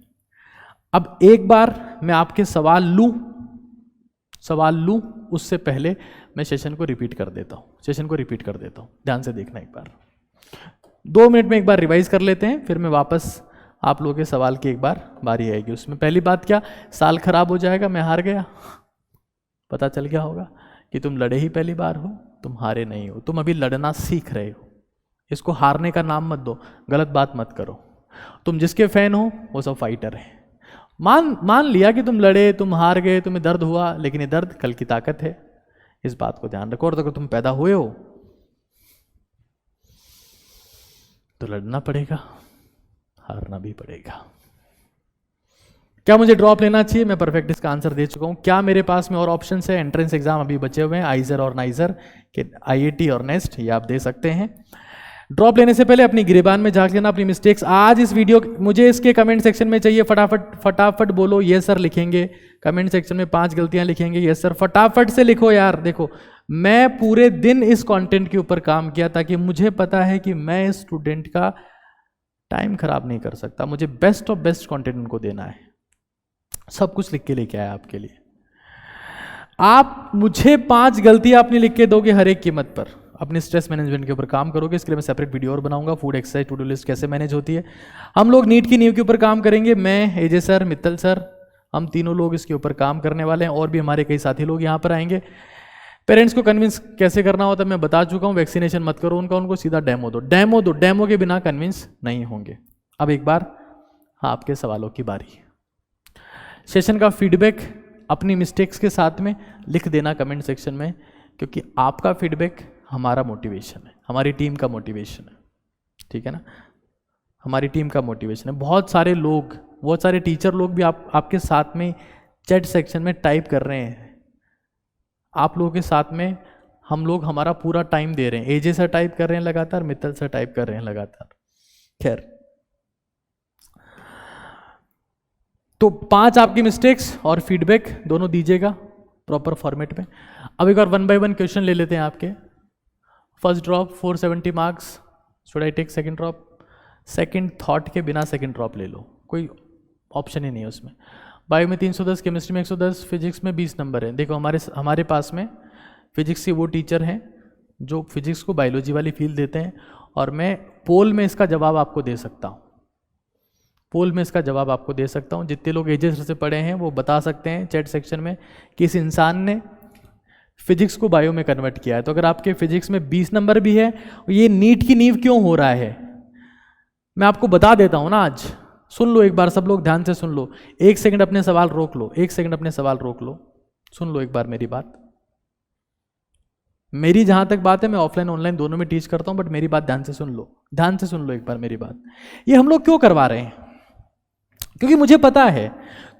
अब एक बार मैं आपके सवाल लूँ उससे पहले मैं सेशन को रिपीट कर देता हूँ, ध्यान से देखना। एक बार 2 मिनट में एक बार रिवाइज कर लेते हैं, फिर मैं वापस आप लोगों के सवाल की एक बार बारी आएगी। उसमें पहली बात क्या, साल खराब हो जाएगा, मैं हार गया, पता चल गया होगा कि तुम लड़े ही पहली बार हो, तुम हारे नहीं हो, तुम अभी लड़ना सीख रहे हो। इसको हारने का नाम मत दो, गलत बात मत करो। तुम जिसके फैन हो वो सब फाइटर है। मान लिया कि तुम लड़े, तुम हार गए, तुम्हें दर्द हुआ, लेकिन ये दर्द कल की ताकत है, इस बात को ध्यान रखो। और अगर तुम पैदा हुए हो तो लड़ना पड़ेगा, हारना भी पड़ेगा। क्या मुझे ड्रॉप लेना चाहिए? मैं परफेक्ट इसका आंसर दे चुका हूं। क्या मेरे पास में और ऑप्शन है? एंट्रेंस एग्जाम अभी बचे हुए हैं, आइजर और नाइजर के, IIT और नेस्ट, ये आप दे सकते हैं। ड्रॉप लेने से पहले अपनी गिरेबान में झांक लेना अपनी मिस्टेक्स। आज इस वीडियो, मुझे इसके कमेंट सेक्शन में चाहिए फटाफट बोलो ये सर लिखेंगे, कमेंट सेक्शन में 5 गलतियां लिखेंगे, ये सर फटाफट से लिखो यार। देखो, मैं पूरे दिन इस कंटेंट के ऊपर काम किया ताकि मुझे पता है कि मैं इस स्टूडेंट का टाइम खराब नहीं कर सकता, मुझे बेस्ट ऑफ बेस्ट कंटेंट उनको देना है, सब कुछ लिख के लेके आया आपके लिए। आप मुझे 5 गलतियां अपनी लिख के दोगे हर एक कीमत पर, अपने स्ट्रेस मैनेजमेंट के ऊपर काम करोगे, इसके लिए मैं सेपरेट वीडियो और बनाऊंगा, food exercise to do list कैसे मैनेज होती है। हम लोग नीट की नींव के ऊपर काम करेंगे, मैं, एजे सर, मित्तल सर, हम तीनों लोग इसके ऊपर काम करने वाले हैं, और भी हमारे कई साथी लोग यहाँ पर आएंगे। पेरेंट्स को कन्विंस कैसे करना होता है मैं बता चुका हूँ, वैक्सीनेशन मत करो उनका, उनको सीधा डेमो दो, डेमो दो, डेमो के बिना कन्विंस नहीं होंगे। अब एक बार आपके सवालों की बारी। सेशन का फीडबैक अपनी मिस्टेक्स के साथ में लिख देना कमेंट सेक्शन में, क्योंकि आपका फीडबैक हमारा मोटिवेशन है, हमारी टीम का मोटिवेशन है, ठीक है ना, हमारी टीम का मोटिवेशन है। बहुत सारे लोग, बहुत सारे टीचर लोग भी आपके साथ में चैट सेक्शन में टाइप कर रहे हैं, आप लोगों के साथ में हम लोग हमारा पूरा टाइम दे रहे हैं। एजे सर टाइप कर रहे हैं लगातार, मित्तल सर टाइप कर रहे हैं लगातार। खैर, तो 5 आपकी मिस्टेक्स और फीडबैक दोनों दीजिएगा प्रॉपर फॉर्मेट में। अब एक बार 1 बाय 1 क्वेश्चन ले लेते हैं आपके। First drop 470 marks, should I take second drop? Second thought के बिना सेकंड ड्रॉप ले लो, कोई ऑप्शन ही नहीं है उसमें। बायो में 310, केमिस्ट्री में 110, फिजिक्स में 20 नंबर है। देखो हमारे पास में फिजिक्स के वो टीचर हैं जो फिजिक्स को बायोलॉजी वाली फील देते हैं, और मैं पोल में इसका जवाब आपको दे सकता हूँ, पोल में इसका जवाब आपको दे सकता हूँ। जितने लोग एजे से पढ़े हैं वो बता सकते हैं चैट सेक्शन में कि इस इंसान ने फिजिक्स को बायो में कन्वर्ट किया है। तो अगर आपके फिजिक्स में 20 नंबर भी है, ये नीट की नींव क्यों हो रहा है मैं आपको बता देता हूँ ना आज। सुन लो एक बार, सब लोग ध्यान से सुन लो, 1 सेकंड अपने सवाल रोक लो, 1 सेकंड अपने सवाल रोक लो, सुन लो एक बार मेरी बात। मेरी जहां तक बात है, मैं ऑफलाइन ऑनलाइन दोनों में टीच करता हूं, बट मेरी बात ध्यान से सुन लो, ध्यान से सुन लो एक बार मेरी बात। ये हम लोग क्यों करवा रहे हैं? क्योंकि मुझे पता है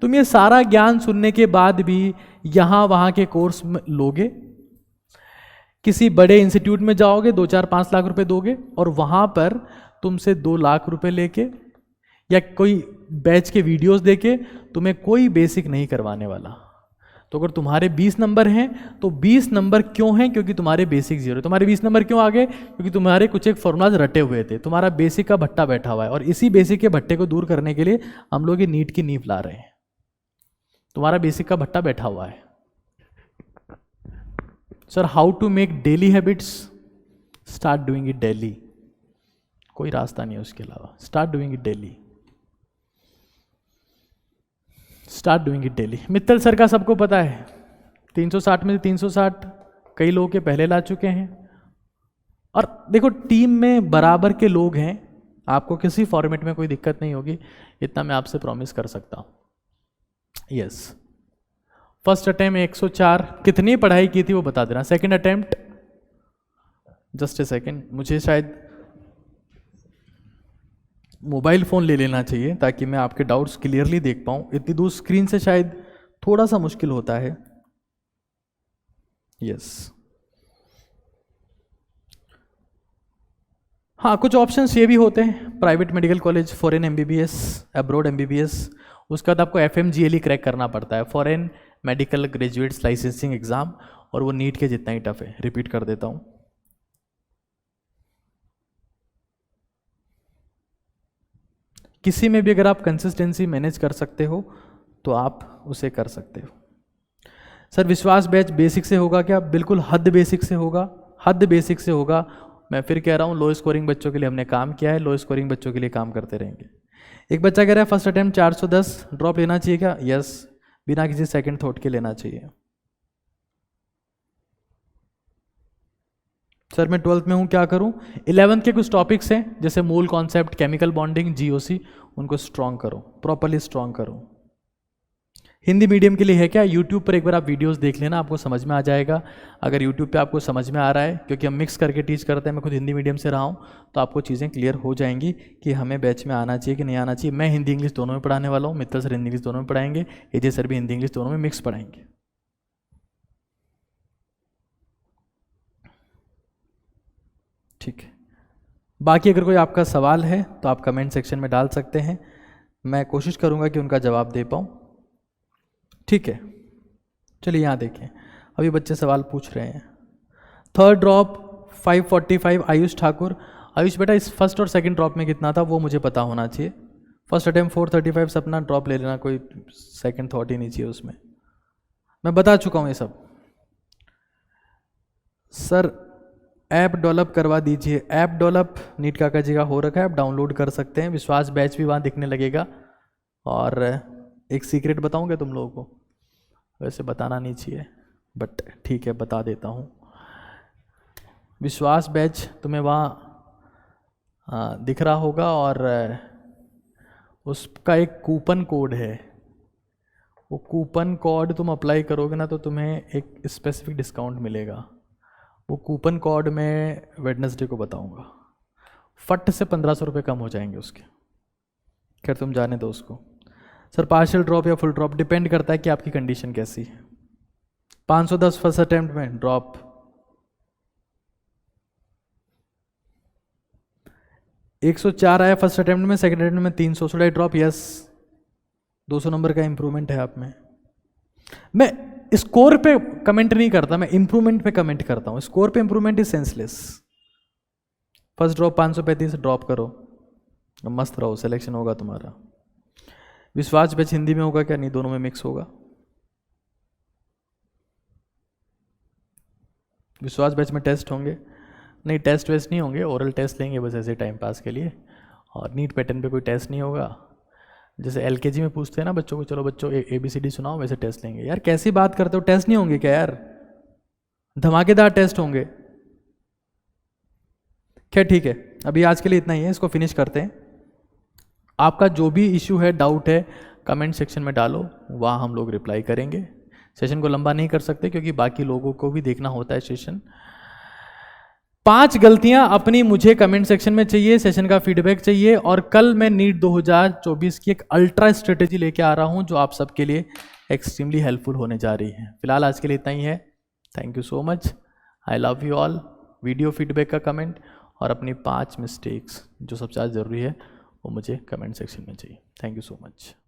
तुम ये सारा ज्ञान सुनने के बाद भी यहां वहां के कोर्स में लोगे, किसी बड़े इंस्टीट्यूट में जाओगे, 2, 4, 5 लाख रुपए दोगे, और वहां पर तुमसे 2 लाख रुपए लेके या कोई बैच के वीडियोस देके तुम्हें कोई बेसिक नहीं करवाने वाला। तो अगर तुम्हारे 20 नंबर हैं तो 20 नंबर क्यों हैं? क्योंकि तुम्हारे बेसिक 0। तुम्हारे 20 नंबर क्यों आ गए? क्योंकि तुम्हारे कुछ एक फॉर्मूलाज रटे हुए थे, तुम्हारा बेसिक का भट्टा बैठा हुआ है, और इसी बेसिक के भट्टे को दूर करने के लिए हम लोग ये नीट की नींव ला रहे हैं। तुम्हारा बेसिक का भट्टा बैठा हुआ है। Sir how to make daily habits? Start doing it daily, कोई रास्ता नहीं है उसके अलावा। Start doing it daily, start doing it daily. Mittal sir का सबको पता है, 360 में से 360 कई लोगों के पहले ला चुके हैं। और देखो टीम में बराबर के लोग हैं, आपको किसी फॉर्मेट में कोई दिक्कत नहीं होगी, इतना मैं आपसे प्रॉमिस कर सकता हूं। यस, फर्स्ट अटेम्प्ट 104, कितनी पढ़ाई की थी वो बता देना। Second attempt, just a second, मुझे शायद मोबाइल फ़ोन ले लेना चाहिए ताकि मैं आपके डाउट्स क्लियरली देख पाऊँ, इतनी दूर स्क्रीन से शायद थोड़ा सा मुश्किल होता है। यस, हाँ, कुछ ऑप्शंस ये भी होते हैं, private medical college, foreign MBBS, abroad MBBS, उसके बाद आपको FMGLE क्रैक करना पड़ता है, foreign medical graduates licensing exam, और वो नीट के जितना ही टफ है। रिपीट कर देता हूँ, किसी में भी अगर आप कंसिस्टेंसी मैनेज कर सकते हो तो आप उसे कर सकते हो। सर विश्वास बैच बेसिक से होगा क्या? बिल्कुल हद बेसिक से होगा, हद बेसिक से होगा। मैं फिर कह रहा हूँ, लो स्कोरिंग बच्चों के लिए हमने काम किया है, लो स्कोरिंग बच्चों के लिए काम करते रहेंगे। एक बच्चा कह रहा है फर्स्ट अटेम्प्ट 410, ड्रॉप लेना चाहिए क्या? यस, बिना किसी सेकंड थॉट के लेना चाहिए। सर मैं 12th में हूँ, क्या करूँ? 11th के कुछ टॉपिक्स हैं जैसे मूल कॉन्सेप्ट, केमिकल बॉन्डिंग, GOC, उनको स्ट्रॉन्ग करो, प्रॉपरली स्ट्रॉन्ग करो। हिंदी मीडियम के लिए है क्या? यूट्यूब पर एक बार आप वीडियोस देख लेना, आपको समझ में आ जाएगा। अगर यूट्यूब पे आपको समझ में आ रहा है, क्योंकि हम मिक्स करके टीच करते हैं, मैं खुद हिंदी मीडियम से रहा हूँ, तो आपको चीज़ें क्लियर हो जाएंगी कि हमें बैच में आना चाहिए कि नहीं आना चाहिए। मैं हिंदी इंग्लिश दोनों में पढ़ाने वाला हूँ, मित्तल सर हिंदी इंग्लिश दोनों में पढ़ाएंगे, एजे सर भी हिंदी इंग्लिश दोनों में मिक्स पढ़ाएंगे। ठीक है, बाकी अगर कोई आपका सवाल है तो आप कमेंट सेक्शन में डाल सकते हैं, मैं कोशिश करूंगा कि उनका जवाब दे पाऊँ। ठीक है, चलिए यहाँ देखें, अभी बच्चे सवाल पूछ रहे हैं। थर्ड ड्रॉप 545 आयुष ठाकुर, आयुष बेटा इस फर्स्ट और सेकंड ड्रॉप में कितना था वो मुझे पता होना चाहिए। फर्स्ट अटेम्प्ट 435 से अपना ड्रॉप ले लेना, कोई सेकंड थॉट ही नहीं चाहिए उसमें, मैं बता चुका हूँ ये सब। सर ऐप डेवलप करवा दीजिए। ऐप डेवलप नीट काका जी का हो रखा है, आप डाउनलोड कर सकते हैं। विश्वास बैच भी वहाँ दिखने लगेगा। और एक सीक्रेट बताऊँगा तुम लोगों को, वैसे बताना नहीं चाहिए बट ठीक है बता देता हूँ। विश्वास बैच तुम्हें वहाँ दिख रहा होगा और उसका एक कूपन कोड है, वो कूपन कोड तुम अप्लाई करोगे ना तो तुम्हें एक स्पेसिफिक डिस्काउंट मिलेगा। वो कूपन कोड मैं वेडनेसडे को बताऊंगा। फट से 1500 रुपये कम हो जाएंगे उसके। खैर तुम जाने दो उसको। सर पार्शियल ड्रॉप या फुल ड्रॉप डिपेंड करता है कि आपकी कंडीशन कैसी है। 510 फर्स्ट अटेम्प्ट में ड्रॉप, 104 आया फर्स्ट अटेम्प्ट में, सेकंड अटेम्प्ट में 300, should I drop? Yes, 200 number का इंप्रूवमेंट है आप में। मैं स्कोर पे कमेंट नहीं करता, मैं इंप्रूवमेंट पे कमेंट करता हूँ। स्कोर पे improvement is senseless. First drop 535 drop करो, मस्त रहो, सिलेक्शन होगा तुम्हारा। विश्वास बैच हिंदी में होगा क्या? नहीं, दोनों में मिक्स होगा। विश्वास बैच में टेस्ट होंगे? नहीं, टेस्ट वेस्ट नहीं होंगे, ओरल टेस्ट लेंगे बस ऐसे टाइम पास के लिए। और नीट पैटर्न पे कोई टेस्ट नहीं होगा। जैसे एलकेजी में पूछते हैं ना बच्चों को, चलो बच्चों ABCD सुनाओ, वैसे टेस्ट लेंगे। यार कैसी बात करते हो, टेस्ट नहीं होंगे क्या यार? धमाकेदार टेस्ट होंगे। क्या ठीक है, अभी आज के लिए इतना ही है, इसको फिनिश करते हैं। आपका जो भी इश्यू है, डाउट है, कमेंट सेक्शन में डालो, वहाँ हम लोग रिप्लाई करेंगे। सेशन को लंबा नहीं कर सकते क्योंकि बाकी लोगों को भी देखना होता है सेशन। 5 गलतियां अपनी मुझे कमेंट सेक्शन में चाहिए, सेशन का फीडबैक चाहिए। और कल मैं नीट 2024 की एक अल्ट्रा स्ट्रेटेजी लेके आ रहा हूं जो आप सबके लिए एक्सट्रीमली हेल्पफुल होने जा रही है। फिलहाल आज के लिए इतना ही है। Thank you so much, I love you all. Video feedback का कमेंट और अपनी 5 मिस्टेक्स जो सबसे ज़्यादा ज़रूरी है वो मुझे कमेंट सेक्शन में चाहिए। Thank you so much.